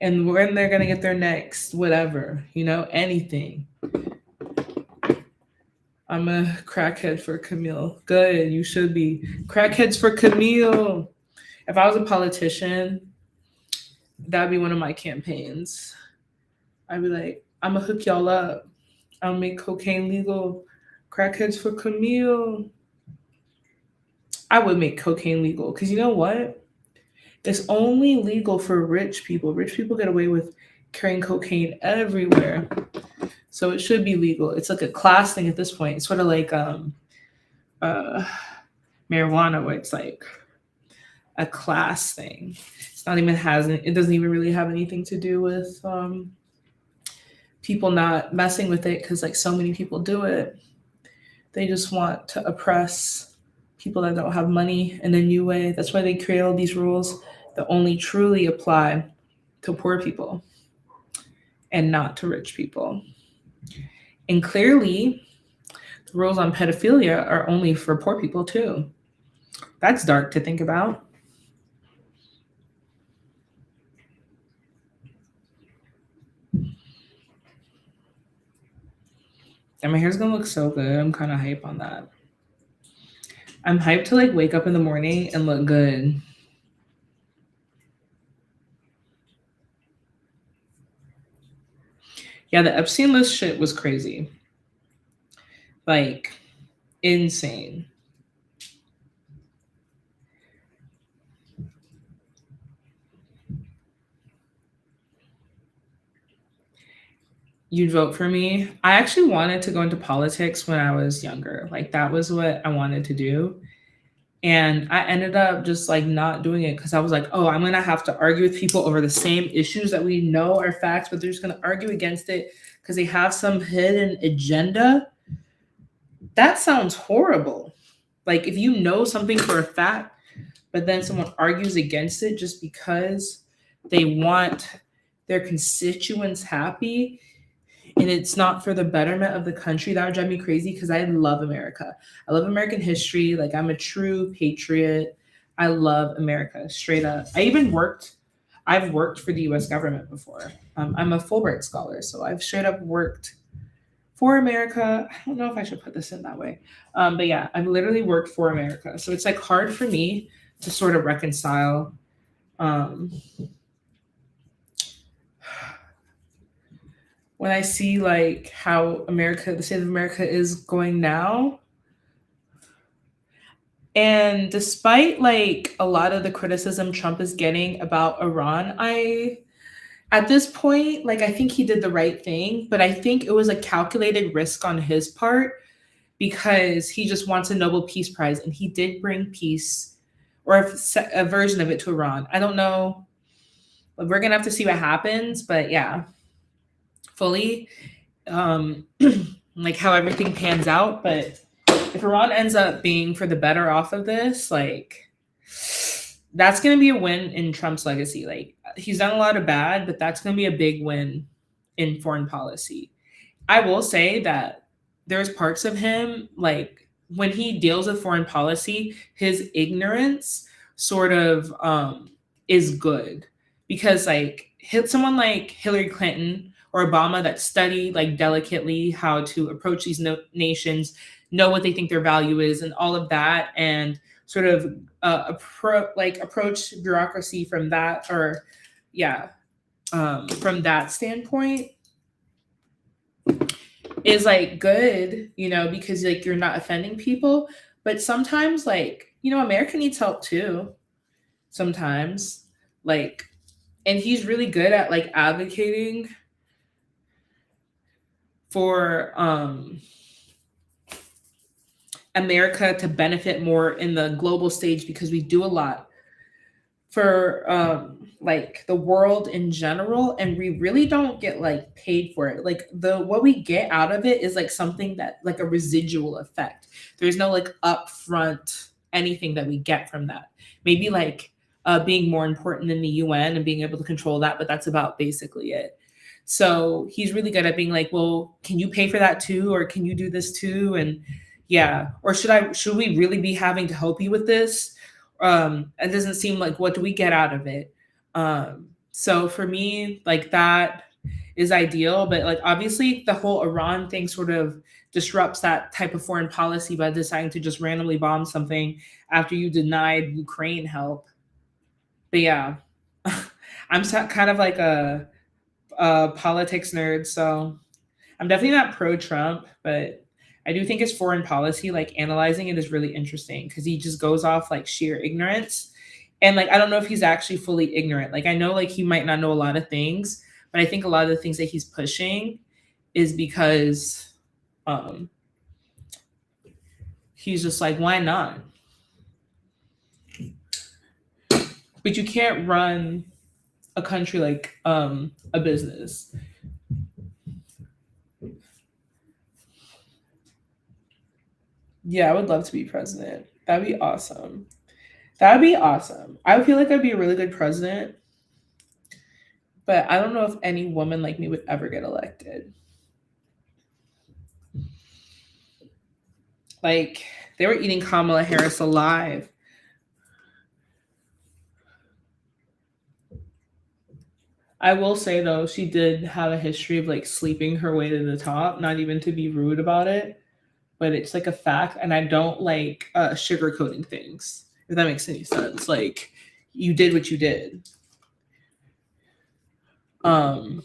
and when they're gonna get their next, whatever, anything. I'm a crackhead for Camille. Good, you should be. Crackheads for Camille. If I was a politician, that'd be one of my campaigns. I'd be like, I'm gonna hook y'all up. I'll make cocaine legal. Crackheads for Camille. I would make cocaine legal because you know what? It's only legal for rich people. Rich people get away with carrying cocaine everywhere. So it should be legal. It's like a class thing at this point. It's sort of like uh, marijuana, where it's like a class thing. It's not even it doesn't even really have anything to do with people not messing with it because like so many people do it. They just want to oppress people that don't have money in a new way. That's why they create all these rules that only truly apply to poor people and not to rich people. And clearly, the rules on pedophilia are only for poor people too. That's dark to think about. And my hair's gonna look so good. I'm kind of hype on that. I'm hyped to like wake up in the morning and look good. Yeah, the Epstein list shit was crazy. Like, insane. You'd vote for me. I actually wanted to go into politics when I was younger. Like, that was what I wanted to do. And I ended up just like not doing it because I was like, oh, I'm gonna have to argue with people over the same issues that we know are facts, but they're just gonna argue against it because they have some hidden agenda. That sounds horrible. Like if you know something for a fact, but then someone argues against it just because they want their constituents happy and it's not for the betterment of the country, that would drive me crazy because I love America. I love American history. Like I'm a true patriot. I love America, straight up. I've worked for the US government before. I'm a Fulbright scholar, so I've straight up worked for America. I don't know if I should put this in that way. But yeah, I've literally worked for America. So it's like hard for me to sort of reconcile when I see like how the state of America is going now. And despite like a lot of the criticism Trump is getting about Iran, at this point, like I think he did the right thing, but I think it was a calculated risk on his part because he just wants a Nobel Peace Prize and he did bring peace or a version of it to Iran. I don't know. We're going to have to see what happens, but yeah, fully like how everything pans out. But if Iran ends up being for the better off of this, like that's going to be a win in Trump's legacy. Like he's done a lot of bad, but that's going to be a big win in foreign policy. I will say that there's parts of him, like when he deals with foreign policy, his ignorance sort of is good because like hit someone like Hillary Clinton or Obama that study like delicately how to approach these nations, know what they think their value is and all of that, and sort of approach bureaucracy from that, or from that standpoint is like good, because like you're not offending people. But sometimes like, America needs help too. Sometimes like, and he's really good at like advocating for America to benefit more in the global stage because we do a lot for like the world in general, and we really don't get like paid for it. Like what we get out of it is like something that like a residual effect. There's no like upfront anything that we get from that. Maybe like being more important in the UN and being able to control that, but that's about basically it. So he's really good at being like, well, can you pay for that too, or can you do this too? And yeah, or should we really be having to help you with this? It doesn't seem like, what do we get out of it? So for me, like that is ideal, but like obviously the whole Iran thing sort of disrupts that type of foreign policy by deciding to just randomly bomb something after you denied Ukraine help. But yeah, I'm kind of like a politics nerd, so I'm definitely not pro Trump, but I do think his foreign policy, like analyzing it, is really interesting because he just goes off like sheer ignorance. And like, I don't know if he's actually fully ignorant. Like, I know like he might not know a lot of things, but I think a lot of the things that he's pushing is because um, he's just like, why not? But you can't run a country like a business. Yeah, I would love to be president. That'd be awesome. That'd be awesome. I feel like I'd be a really good president, but I don't know if any woman like me would ever get elected. Like they were eating Kamala Harris alive. I will say though, she did have a history of like sleeping her way to the top, not even to be rude about it, but it's like a fact. And I don't like sugarcoating things, if that makes any sense. Like you did what you did. Um,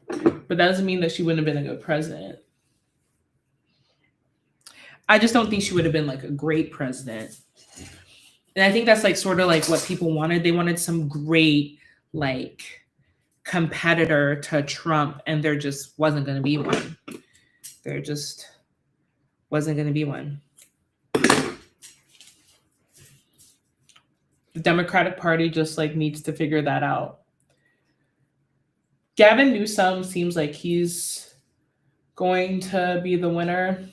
but that doesn't mean that she wouldn't have been a good president. I just don't think she would have been like a great president. And I think that's like sort of like what people wanted. They wanted some great like competitor to Trump, and there just wasn't going to be one. There just wasn't going to be one. The Democratic Party just like needs to figure that out. Gavin Newsom seems like he's going to be the winner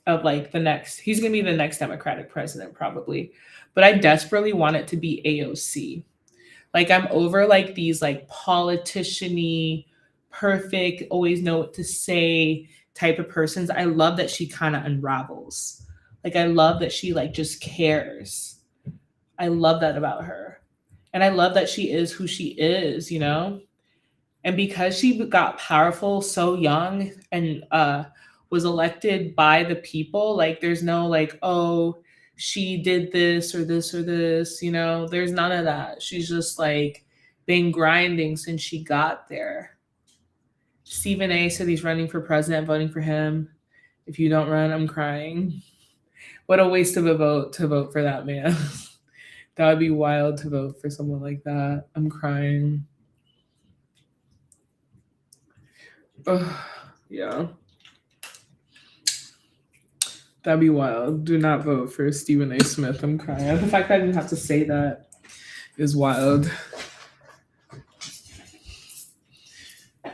of like the next, he's going to be the next Democratic president probably. But I desperately want it to be AOC. Like I'm over like these like politician-y, perfect, always know what to say type of persons. I love that she kind of unravels. Like I love that she like just cares. I love that about her. And I love that she is who she is, you know? And because she got powerful so young and was elected by the people, like there's no like, oh, she did this or this or this, you know, there's none of that. She's just like been grinding since she got there. Stephen A said he's running for president, voting for him. If you don't run, I'm crying. What a waste of a vote to vote for that man. That would be wild to vote for someone like that. I'm crying. Ugh, yeah. That'd be wild. Do not vote for Stephen A. Smith. I'm crying. The fact that I didn't have to say that is wild.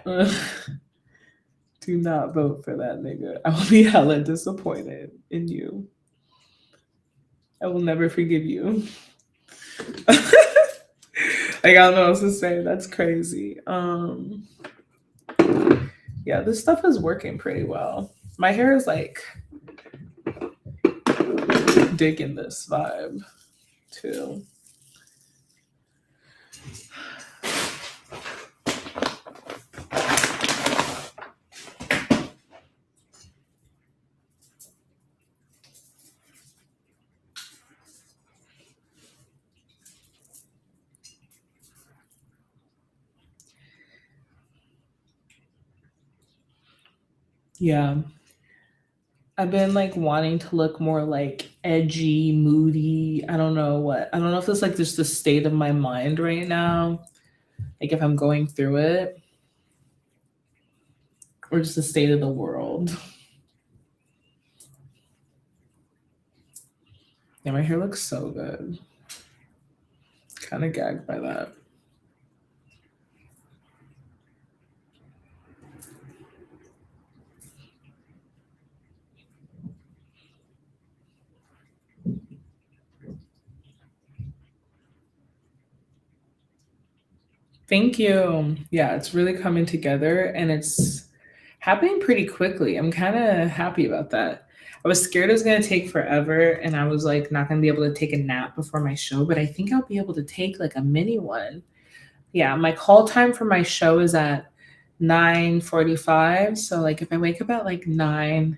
Do not vote for that nigga. I will be hella disappointed in you. I will never forgive you. Like I don't know what else to say. That's crazy. Yeah, this stuff is working pretty well. My hair is like digging this vibe too. Yeah. I've been like wanting to look more like edgy, moody. I don't know what. I don't know if it's like just the state of my mind right now. Like if I'm going through it or just the state of the world. Yeah, my hair looks so good. Kind of gagged by that. Thank you. Yeah, it's really coming together and it's happening pretty quickly. I'm kind of happy about that. I was scared it was going to take forever and I was like not going to be able to take a nap before my show, but I think I'll be able to take like a mini one. Yeah, my call time for my show is at 9:45. So like if I wake up at like 9,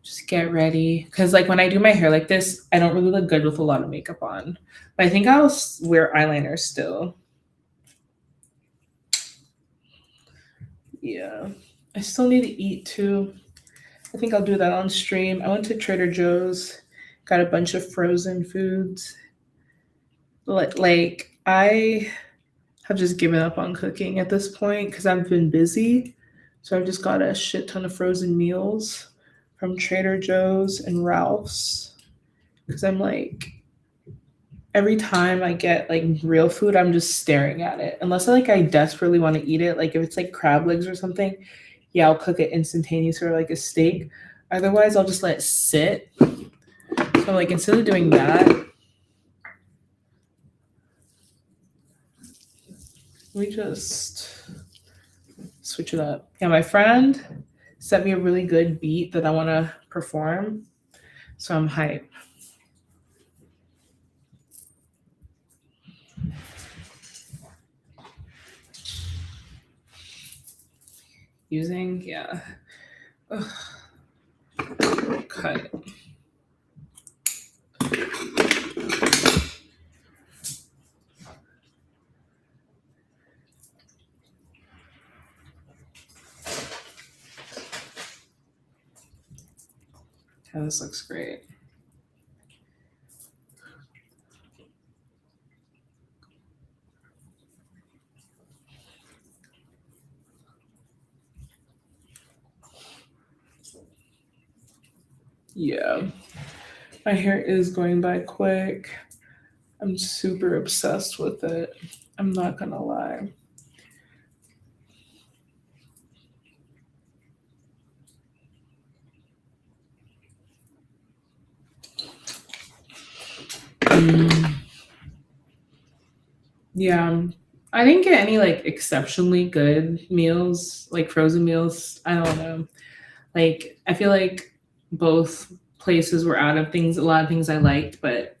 just get ready. Because, like, when I do my hair like this, I don't really look good with a lot of makeup on. But I think I'll wear eyeliner still. Yeah. I still need to eat too. I think I'll do that on stream. I went to Trader Joe's, got a bunch of frozen foods. Like I have just given up on cooking at this point because I've been busy. So I've just got a shit ton of frozen meals from Trader Joe's and Ralph's. Because I'm like, every time I get like real food, I'm just staring at it. Unless I desperately want to eat it. Like if it's like crab legs or something, yeah, I'll cook it instantaneously or like a steak. Otherwise, I'll just let it sit. So like instead of doing that, we just switch it up. Yeah, my friend sent me a really good beat that I want to perform. So I'm hyped. Using, yeah. Ugh. Cut. Yeah, this looks great. Yeah. My hair is going by quick. I'm super obsessed with it. I'm not gonna lie. Yeah. I didn't get any like exceptionally good meals, like frozen meals. I don't know. Like I feel like both places were out of things, a lot of things I liked, but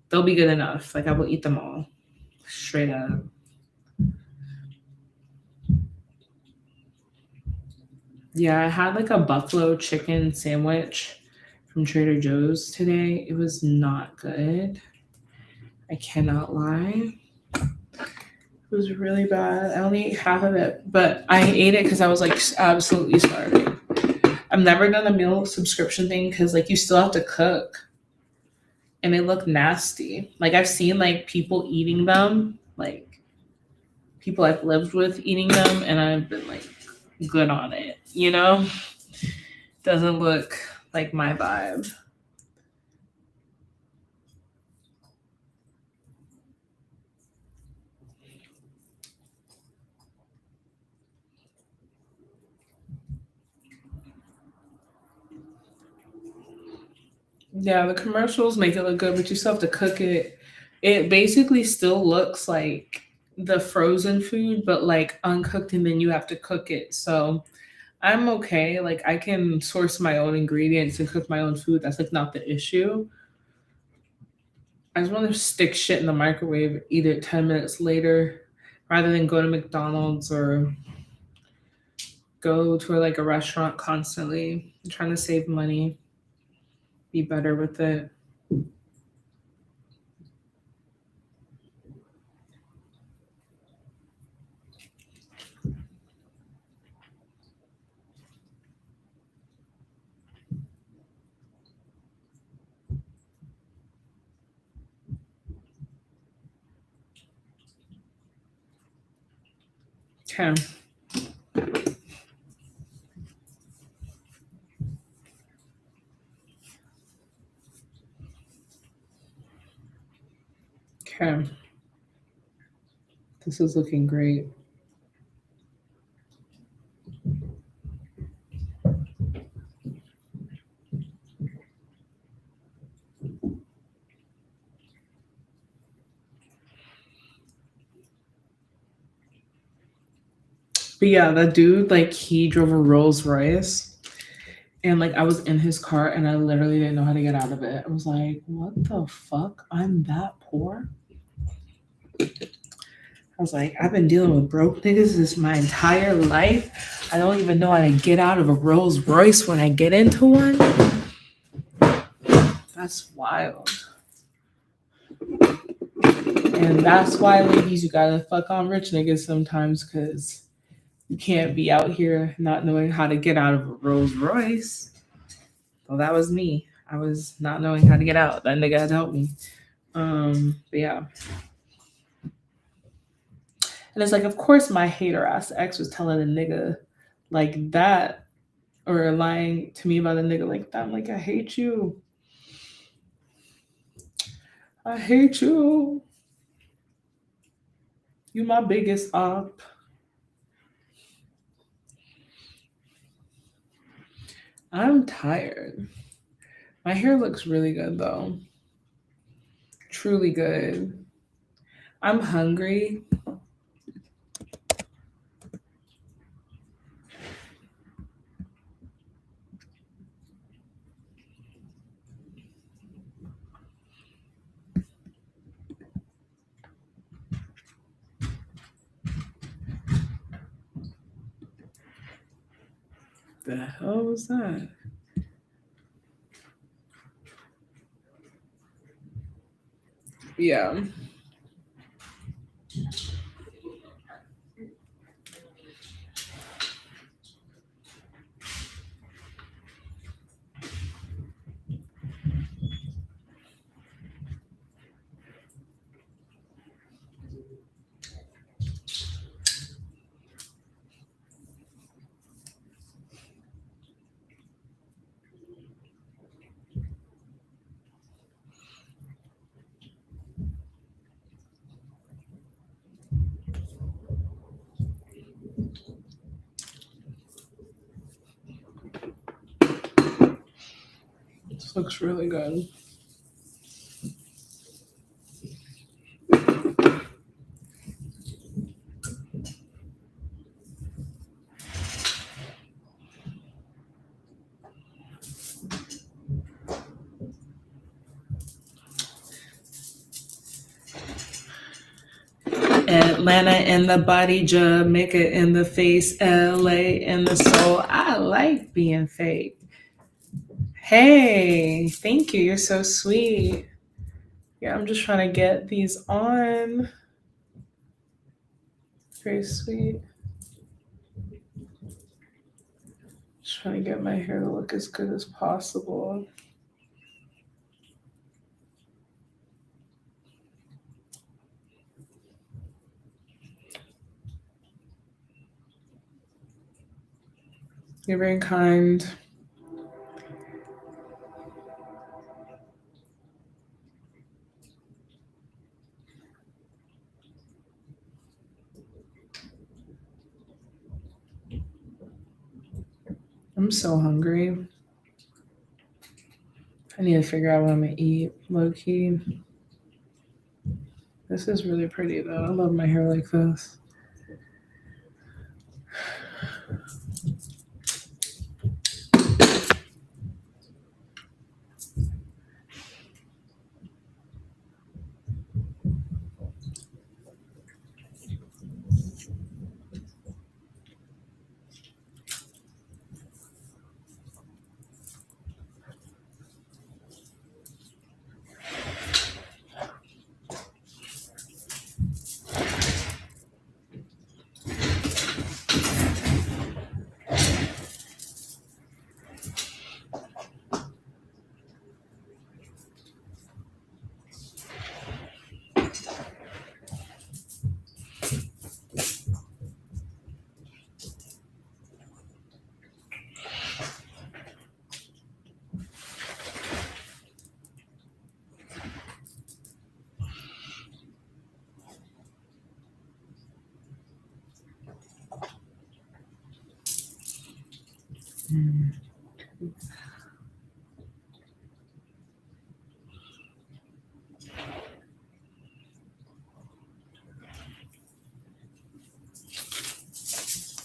they'll be good enough. Like I will eat them all. Straight up. Yeah, I had like a buffalo chicken sandwich from Trader Joe's today. It was not good. I cannot lie. It was really bad. I only ate half of it, but I ate it because I was like absolutely starving. I've never done a meal subscription thing because like you still have to cook and they look nasty. Like I've seen like people eating them, like people I've lived with eating them, and I've been like good on it, you know? Doesn't look like my vibe. Yeah, the commercials make it look good, but you still have to cook it. It basically still looks like the frozen food, but like uncooked, and then you have to cook it. So I'm okay. Like I can source my own ingredients and cook my own food. That's like not the issue. I just want to stick shit in the microwave, eat it 10 minutes later, rather than go to McDonald's or go to like a restaurant constantly. I'm trying to save money, be better with it. Okay. Okay. This is looking great. But yeah, that dude, like, he drove a Rolls Royce. And like, I was in his car and I literally didn't know how to get out of it. I was like, what the fuck? I'm that poor? I was like, I've been dealing with broke niggas this my entire life. I don't even know how to get out of a Rolls Royce when I get into one. That's wild. And that's why, ladies, you gotta fuck on rich niggas sometimes, because you can't be out here not knowing how to get out of a Rolls Royce. Well, that was me. I was not knowing how to get out. That nigga had to help me. But yeah. And it's like, of course, my hater ass ex was telling a nigga like that, or lying to me about a nigga like that. I'm like, I hate you. I hate you. You my biggest op. I'm tired. My hair looks really good though. Truly good. I'm hungry. The hell was that? Yeah. This looks really good. Atlanta in the body, Jamaica in the face, LA in the soul. I like being fake. Hey, thank you. You're so sweet. Yeah, I'm just trying to get these on. Very sweet. Just trying to get my hair to look as good as possible. You're very kind. I'm so hungry. I need to figure out what I'm gonna eat, low key. This is really pretty though. I love my hair like this.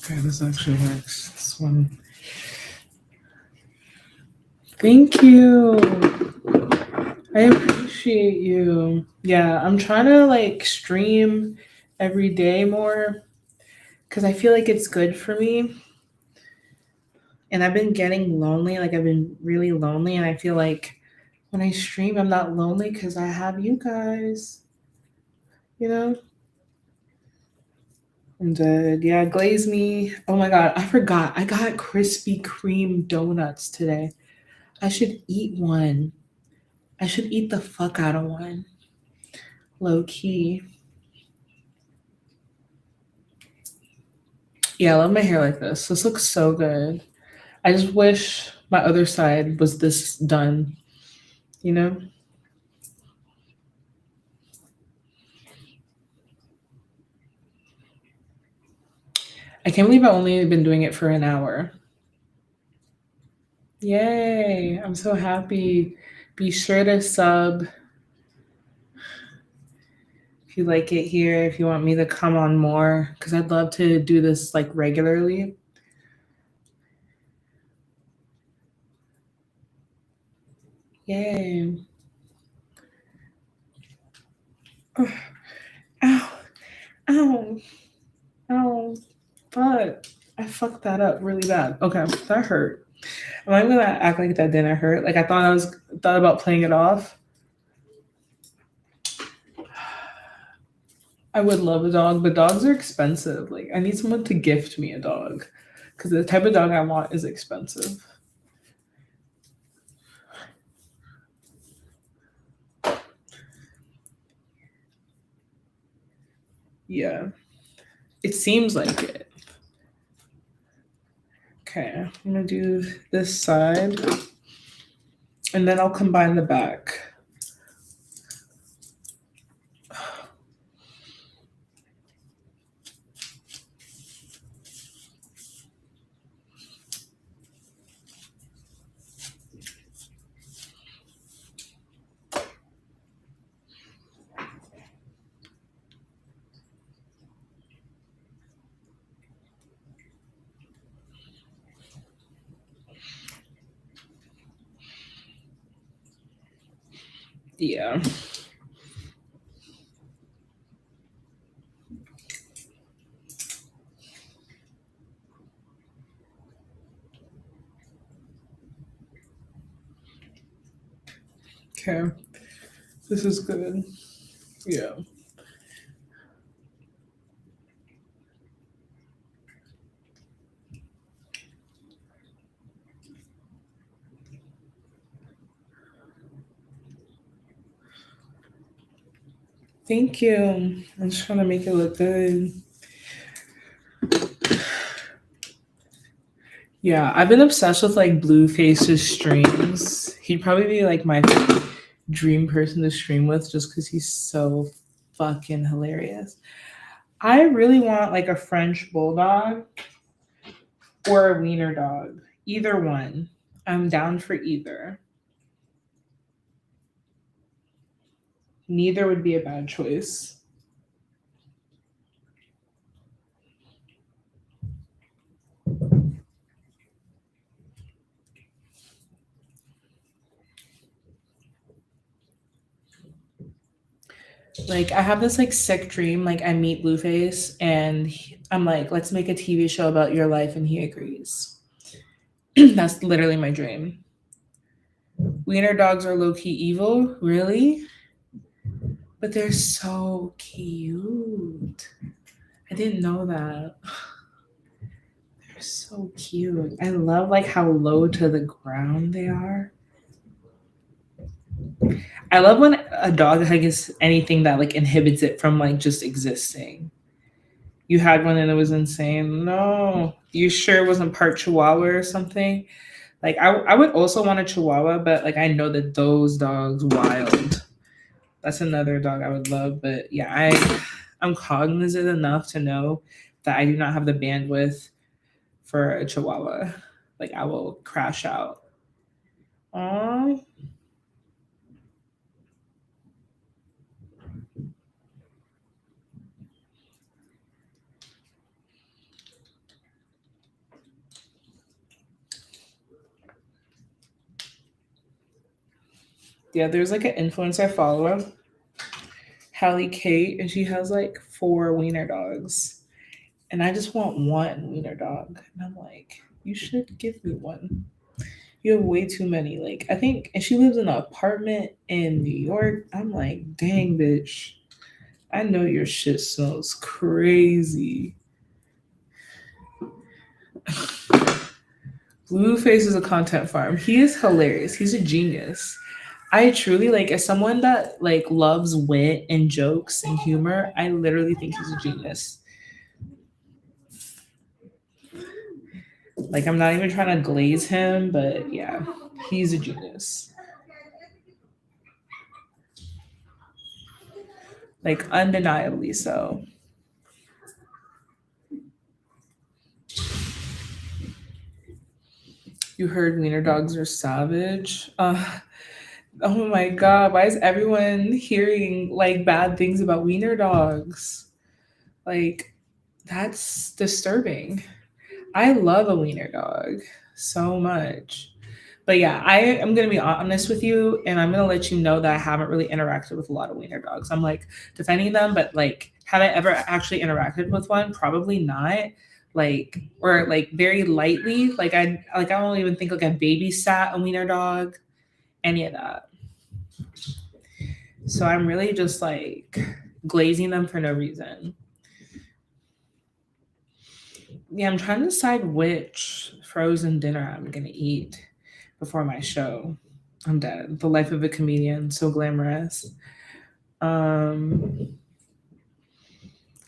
Okay, this actually works. This one. Thank you. I appreciate you. Yeah, I'm trying to like stream every day more because I feel like it's good for me. And I've been getting lonely. Like, I've been really lonely. And I feel like when I stream, I'm not lonely because I have you guys, you know? I'm dead. Yeah, glaze me. Oh my God. I forgot. I got Krispy Kreme donuts today. I should eat one. I should eat the fuck out of one. Low key. Yeah, I love my hair like this. This looks so good. I just wish my other side was this done, you know? I can't believe I've only been doing it for an hour. Yay. I'm so happy. Be sure to sub if you like it here, if you want me to come on more, because I'd love to do this like regularly. Yay. Ugh. Ow. Ow. Ow. But I fucked that up really bad. Okay, that hurt. Am I gonna act like that didn't hurt? Like I thought about playing it off. I would love a dog, but dogs are expensive. Like I need someone to gift me a dog. Because the type of dog I want is expensive. Yeah. It seems like it. Okay, I'm gonna do this side and then I'll combine the back. Yeah. Okay. This is good. Yeah. Thank you. I'm just trying to make it look good. Yeah, I've been obsessed with like Blueface's streams. He'd probably be like my dream person to stream with just because he's so fucking hilarious. I really want like a French bulldog or a wiener dog. Either one. I'm down for either. Neither would be a bad choice. Like I have this like sick dream. Like I meet Blueface and I'm like, let's make a TV show about your life, and he agrees. That's literally my dream. Wiener dogs are low key evil, really, but they're so cute. I didn't know that. They're so cute. I love like how low to the ground they are. I love when a dog has anything that like inhibits it from like just existing. You had one and it was insane. No, you sure it wasn't part Chihuahua or something? Like I would also want a Chihuahua, but like I know that those dogs wild. That's another dog I would love. But yeah, I'm cognizant enough to know that I do not have the bandwidth for a Chihuahua. Like I will crash out. Aww. Yeah, there's like an influencer I follow Callie Kate, and she has like 4 wiener dogs. And I just want one wiener dog. And I'm like, you should give me one. You have way too many. Like, I think, and she lives in an apartment in New York. I'm like, dang, bitch. I know your shit smells crazy. Blueface is a content farm. He is hilarious. He's a genius. I truly like as someone that like loves wit and jokes and humor, I literally think he's a genius. Like I'm not even trying to glaze him, but yeah, he's a genius. Like undeniably so. You heard wiener dogs are savage. Oh my god, why is everyone hearing like bad things about wiener dogs? Like that's disturbing. I love a wiener dog so much. But yeah, I am gonna be honest with you, and I'm gonna let you know that I haven't really interacted with a lot of wiener dogs. I'm like defending them, but like, have I ever actually interacted with one? Probably not. Like, or like very lightly. Like I don't even think like I babysat a wiener dog, any of that. So I'm really just like glazing them for no reason. Yeah, I'm trying to decide which frozen dinner I'm gonna eat before my show. I'm dead. The life of a comedian, so glamorous. Um,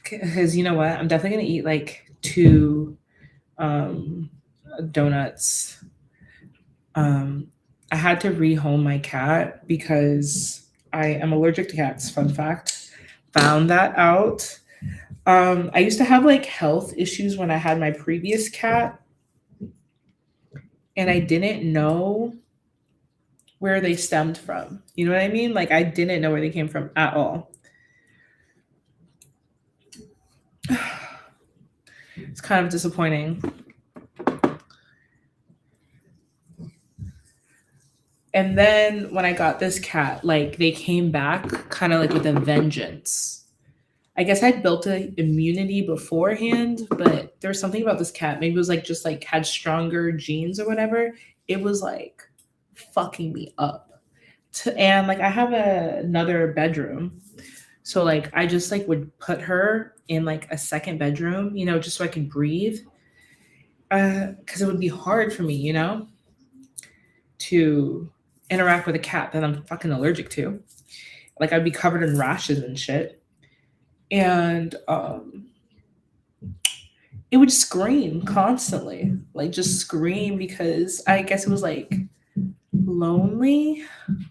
because you know what, I'm definitely gonna eat like 2 um donuts. Um, I had to rehome my cat because I am allergic to cats. Fun fact. Found that out. I used to have like health issues when I had my previous cat, and I didn't know where they stemmed from. You know what I mean? Like I didn't know where they came from at all. It's kind of disappointing. And then when I got this cat, like they came back kind of like with a vengeance. I guess I'd built an immunity beforehand, but there was something about this cat. Maybe it was like just like had stronger genes or whatever. It was like fucking me up. And like I have another bedroom. So like I just like would put her in like a second bedroom, just so I could breathe. Because it would be hard for me, to interact with a cat that I'm fucking allergic to. Like I'd be covered in rashes and shit. And it would scream constantly. Like just scream because I guess it was like lonely,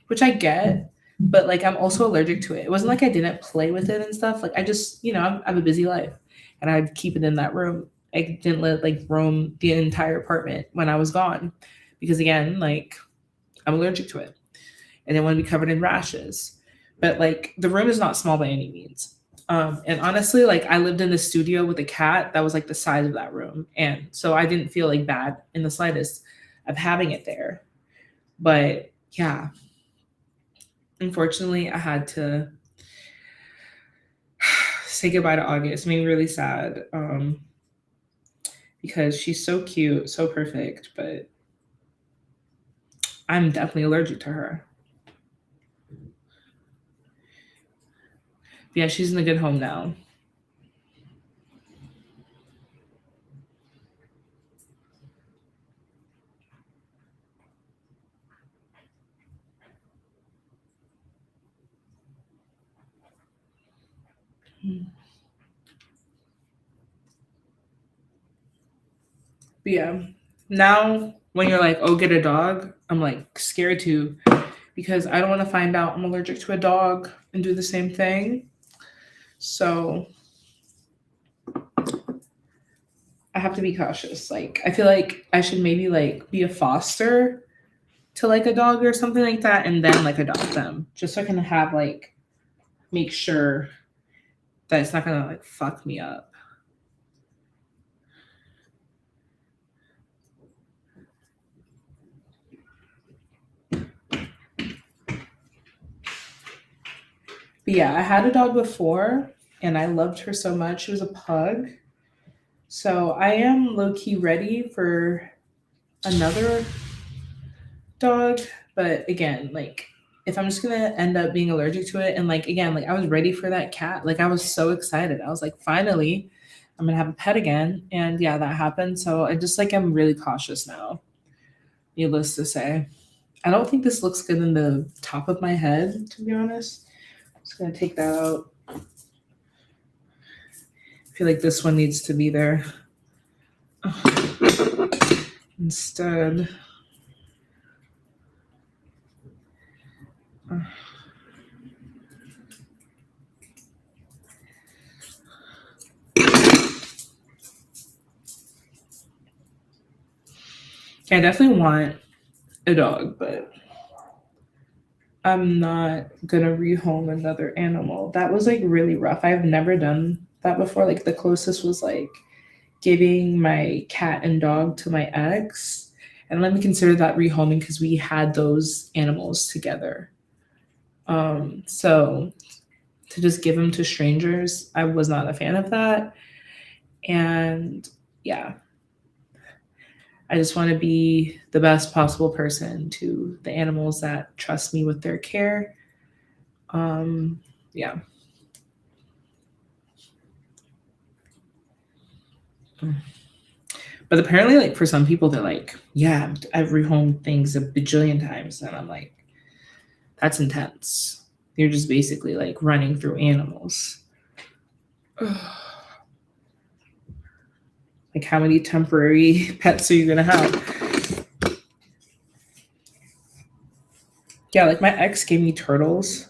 which I get, but like I'm also allergic to it. It wasn't like I didn't play with it and stuff. Like I just, I have a busy life and I'd keep it in that room. I didn't let it like roam the entire apartment when I was gone because again, like I'm allergic to it and it want to be covered in rashes. But like the room is not small by any means. And honestly, like I lived in the studio with a cat that was like the size of that room. And so I didn't feel like bad in the slightest of having it there. But yeah, unfortunately, I had to say goodbye to August. It made me really sad because she's so cute, so perfect, but I'm definitely allergic to her. But yeah, she's in a good home now. But yeah, now when you're like, oh, get a dog, I'm like scared too because I don't want to find out I'm allergic to a dog and do the same thing. So I have to be cautious. Like, I feel like I should maybe like be a foster to like a dog or something like that and then like adopt them just so I can have like make sure that it's not gonna like fuck me up. But yeah, I had a dog before and I loved her so much. She was a pug. So I am low key ready for another dog. But again, like if I'm just gonna end up being allergic to it, and like again, like I was ready for that cat. Like I was so excited. I was like, finally, I'm gonna have a pet again. And yeah, that happened. So I just like I'm really cautious now, needless to say. I don't think this looks good in the top of my head, to be honest. I'm just gonna take that out. I feel like this one needs to be there. Instead. I definitely want a dog, but I'm not gonna rehome another animal. That was like really rough. I've never done that before. Like the closest was like giving my cat and dog to my ex. And let me consider that rehoming because we had those animals together. So to just give them to strangers, I was not a fan of that. And yeah, I just want to be the best possible person to the animals that trust me with their care. Yeah. But apparently, like for some people, they're like, yeah, I've rehomed things a bajillion times. And I'm like, that's intense. You're just basically like running through animals. Like, how many temporary pets are you going to have? Yeah, like my ex gave me turtles.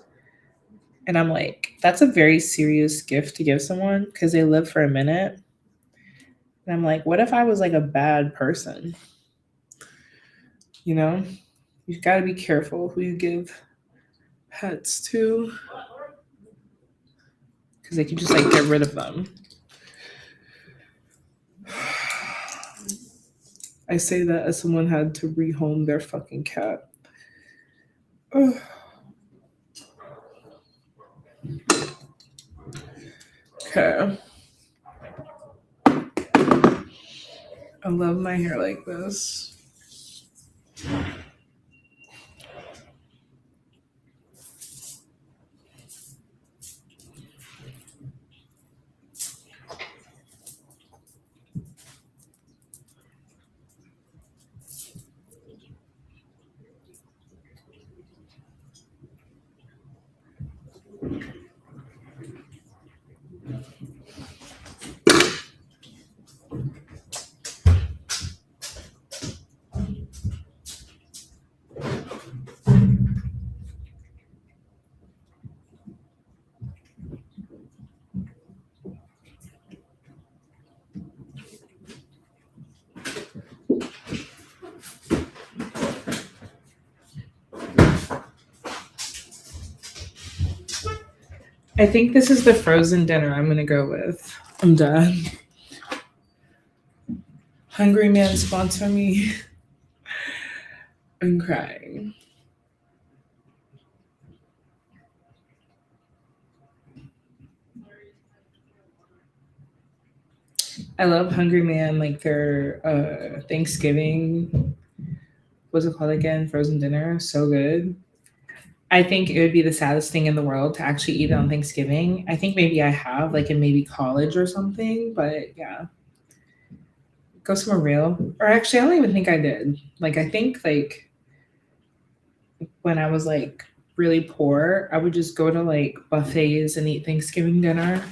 And I'm like, that's a very serious gift to give someone because they live for a minute. And I'm like, what if I was like a bad person? You know, you've got to be careful who you give pets to because they can just like get rid of them. I say that as someone had to rehome their fucking cat. Ugh. Okay. I love my hair like this. I think this is the frozen dinner I'm gonna go with. I'm done. Hungry Man sponsor me. I'm crying. I love Hungry Man, like their Thanksgiving. What's it called again? Frozen dinner. So good. I think it would be the saddest thing in the world to actually eat it on Thanksgiving. I think maybe I have, like in maybe college or something, but yeah. Go somewhere real. Or actually, I don't even think I did. Like, I think like when I was like really poor, I would just go to like buffets and eat Thanksgiving dinner.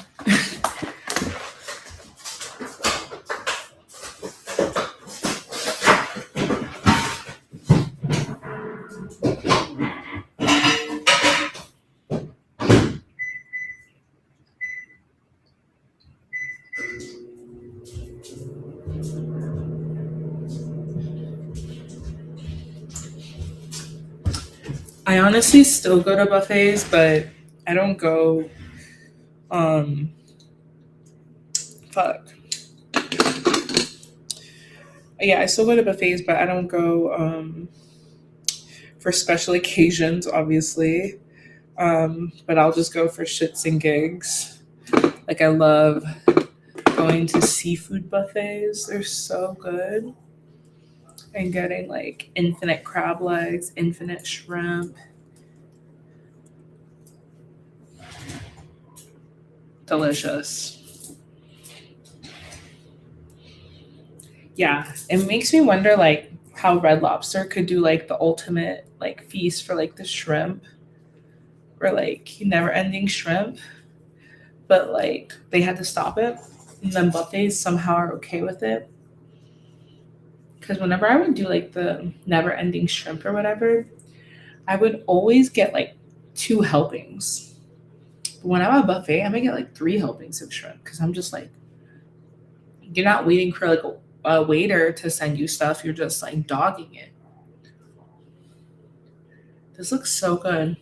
I honestly still go to buffets, but I don't go. Um, fuck. Yeah, I still go to buffets, but I don't go for special occasions, obviously. But I'll just go for shits and gigs. Like I love going to seafood buffets. They're so good. And getting like infinite crab legs, infinite shrimp. Delicious. Yeah, it makes me wonder like how Red Lobster could do like the ultimate like feast for like the shrimp or like never ending shrimp, but like they had to stop it. And then buffets somehow are okay with it. Because whenever I would do like the never ending shrimp or whatever, I would always get like two helpings. But when I'm at a buffet, I'm gonna get like three helpings of shrimp because I'm just like, you're not waiting for like a waiter to send you stuff. You're just like dogging it. This looks so good.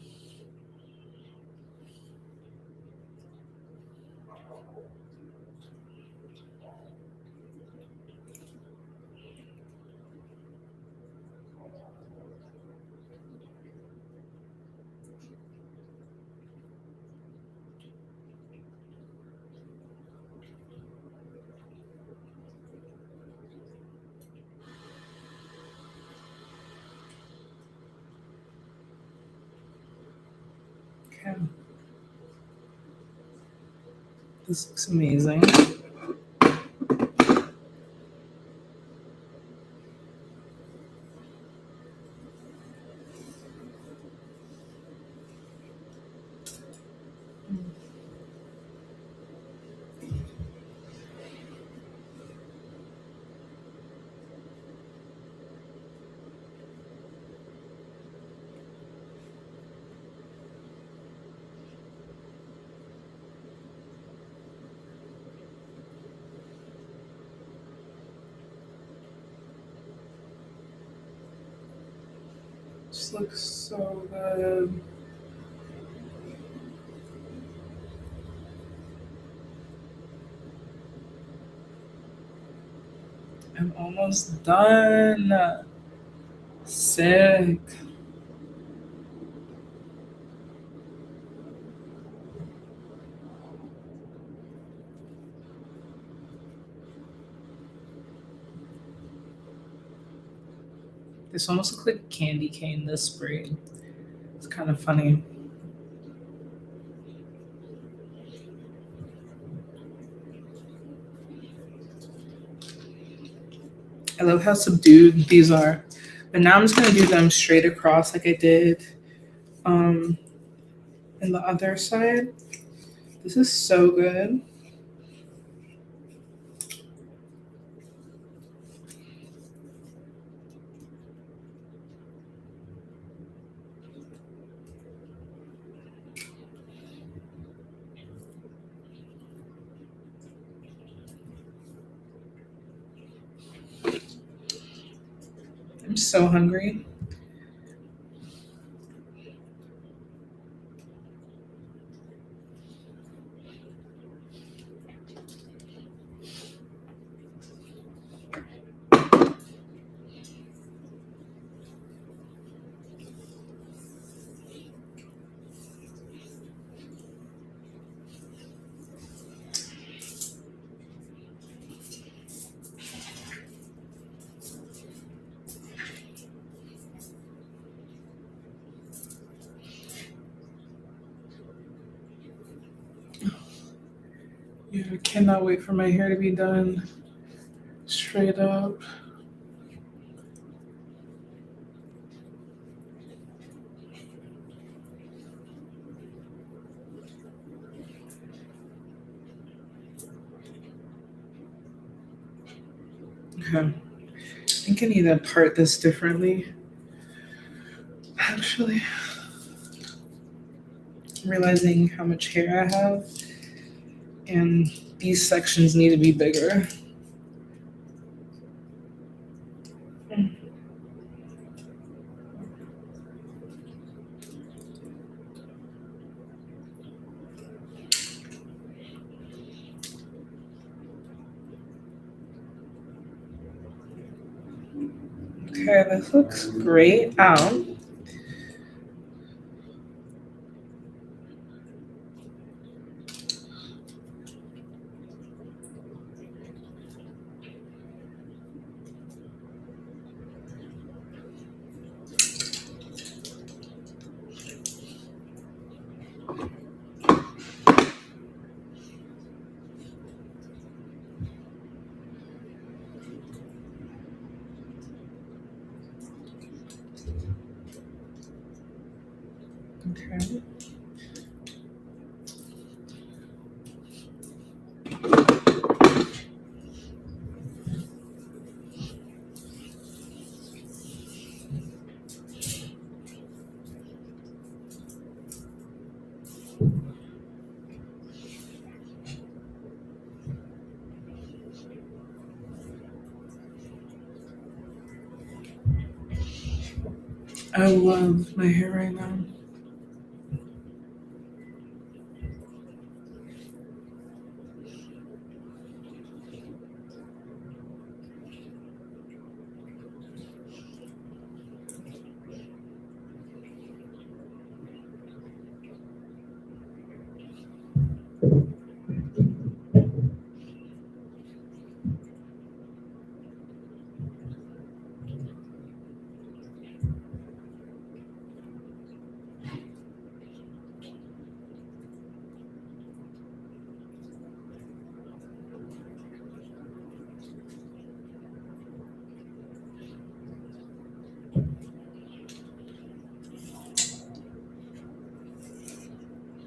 Okay. This looks amazing. This looks so good. I'm almost done. Sick. This almost looks like candy cane, this spray. It's kind of funny. I love how subdued these are. But now I'm just gonna do them straight across like I did um in the other side. This is so good. I'm so hungry. Yeah, I cannot wait for my hair to be done. Straight up. Okay. I think I need to part this differently. Actually, I'm realizing how much hair I have, and these sections need to be bigger. Okay, this looks great. Okay. I love my hair right now.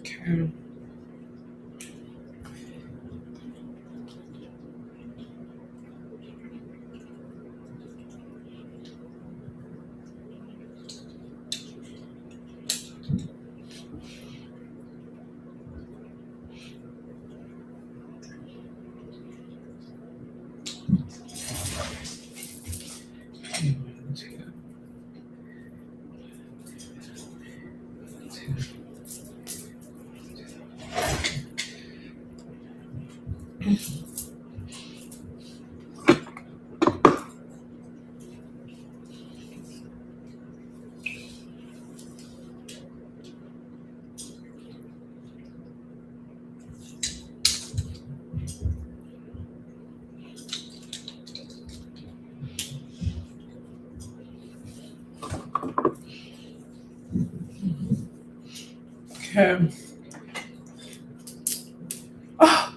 Okay. Okay. Oh,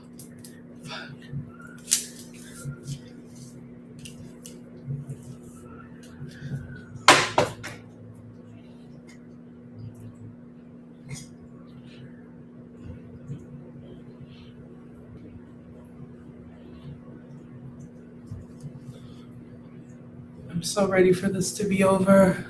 I'm so ready for this to be over.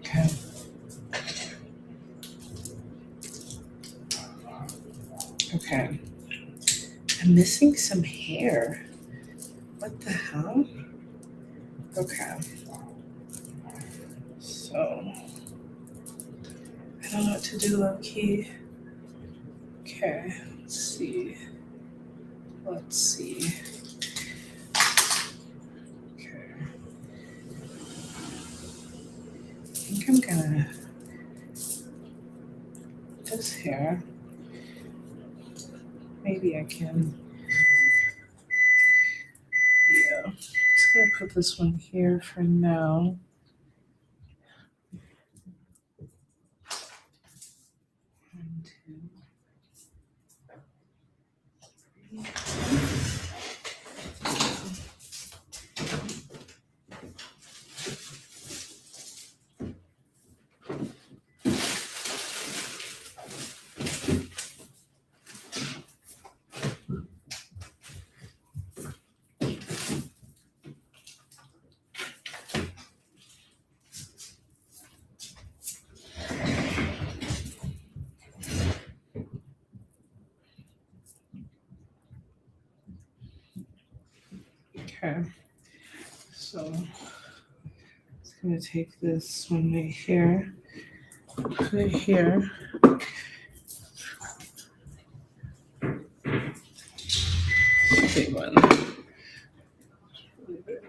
Okay. Okay. I'm missing some hair. What the hell? Okay. So I don't know what to do, low key. Okay. Let's see. Let's see. Okay. I think I'm gonna this hair. Maybe I can. Yeah. Just gonna put this one here for now. One, two, three. Okay. So I'm just gonna take this one right here. Put it here. Big one. Really big.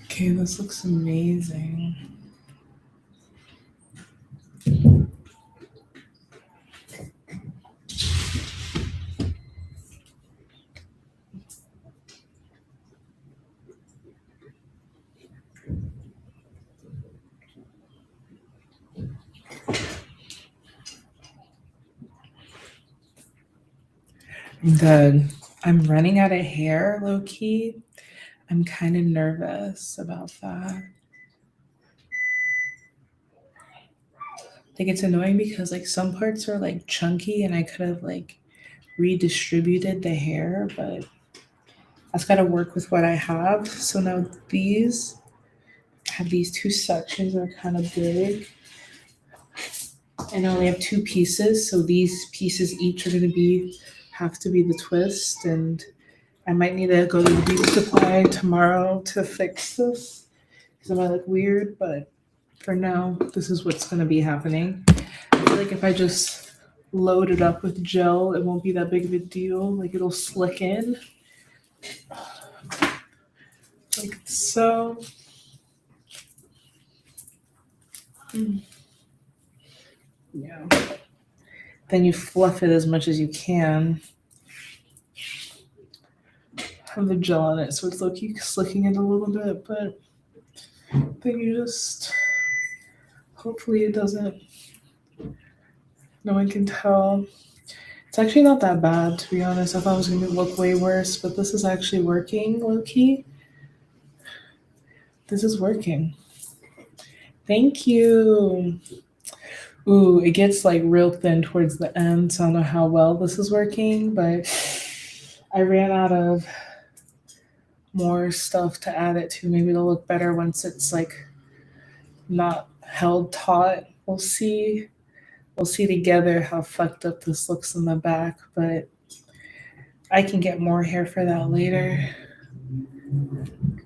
Okay, this looks amazing. I'm done. I'm running out of hair, low key. I'm kind of nervous about that. Like it's annoying because like some parts are like chunky and I could have like redistributed the hair, but I just gotta work with what I have. So now these I have these two sections that are kind of big. And I only have two pieces, so these pieces each are gonna have to be the twist, and I might need to go to the beauty supply tomorrow to fix this because it might look weird, but for now, this is what's gonna be happening. I feel like if I just load it up with gel, it won't be that big of a deal. Like it'll slick in. Like so. Yeah. Then you fluff it as much as you can. Have the gel on it, so it's low-key slicking it a little bit, but then you just hopefully it doesn't. No one can tell. It's actually not that bad, to be honest. I thought it was gonna look way worse, but this is actually working, low-key. This is working. Thank you. Ooh, it gets like real thin towards the end, so I don't know how well this is working, but I ran out of more stuff to add it to. Maybe it'll look better once it's like not held taut. We'll see. We'll see together how fucked up this looks in the back, but I can get more hair for that later.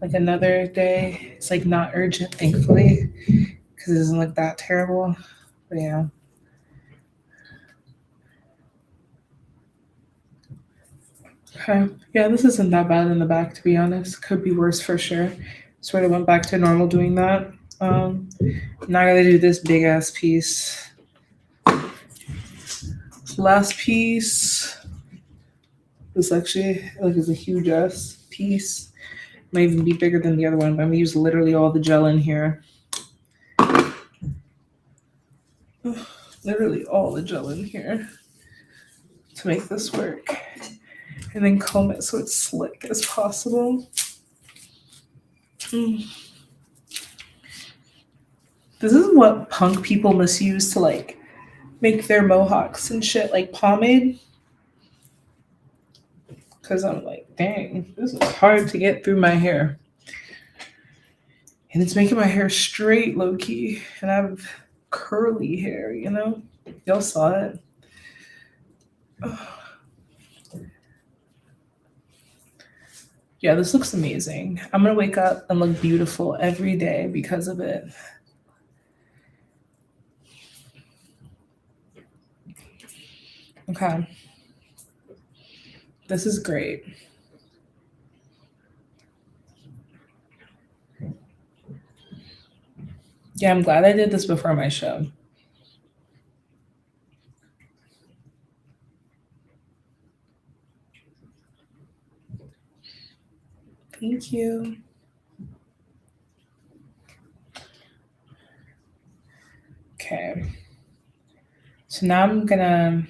Like another day. It's like not urgent, thankfully, because it doesn't look that terrible. But yeah. Okay. Yeah, this isn't that bad in the back, to be honest. Could be worse for sure. Sort of went back to normal doing that. Now I gotta do this big ass piece. Last piece. This actually like is a huge ass piece. Might even be bigger than the other one, but I'm gonna use literally all the gel in here. Literally all the gel in here to make this work. And then comb it so it's slick as possible. This is what punk people must use to like make their mohawks and shit, like pomade. Because I'm like, dang, this is hard to get through my hair. And it's making my hair straight, low key. And I have curly hair, you know? Y'all saw it. Yeah, this looks amazing. I'm gonna wake up and look beautiful every day because of it. Okay. This is great. Yeah, I'm glad I did this before my show. Thank you. Okay. So now I'm gonna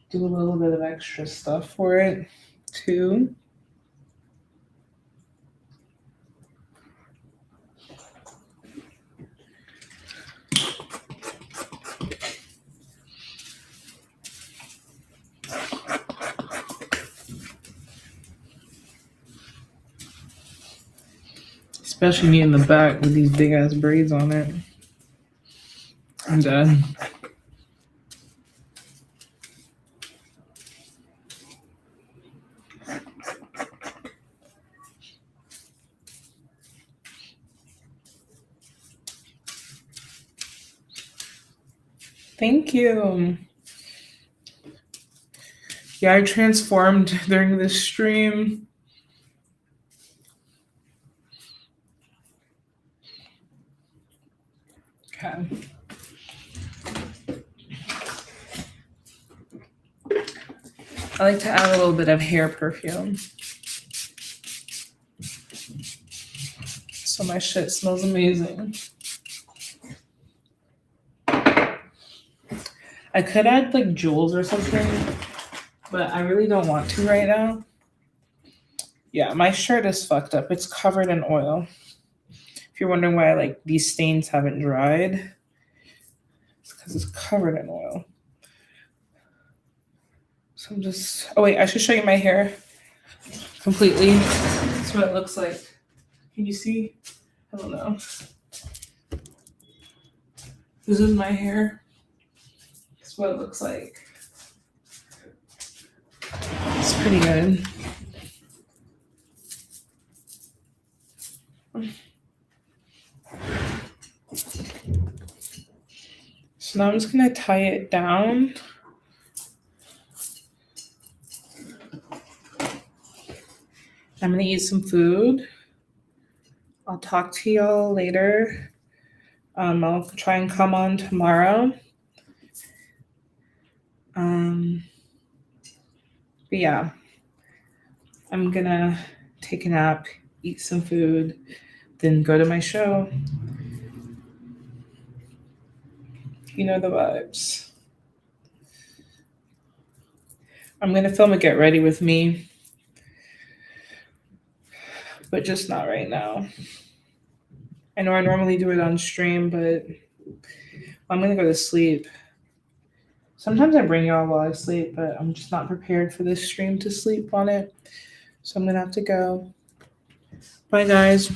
do a little bit of extra stuff for it too. Especially me in the back with these big ass braids on it. I'm done. Thank you. Yeah, I transformed during this stream. Okay. I like to add a little bit of hair perfume. So my shit smells amazing. I could add like jewels or something, but I really don't want to right now. Yeah, my shirt is fucked up. It's covered in oil. If you're wondering why like these stains haven't dried, it's because it's covered in oil. So I'm just, oh wait, I should show you my hair completely. That's what it looks like. Can you see? I don't know. This is my hair. That's what it looks like. It's pretty good. So now I'm just gonna tie it down. I'm gonna eat some food. I'll talk to y'all later. I'll try and come on tomorrow. But yeah, I'm gonna take a nap, eat some food, then go to my show. You know the vibes. I'm gonna film a Get Ready With Me, but just not right now. I know I normally do it on stream, but I'm gonna go to sleep. Sometimes I bring y'all while I sleep, but I'm just not prepared for this stream to sleep on it. So I'm gonna have to go. Bye, guys.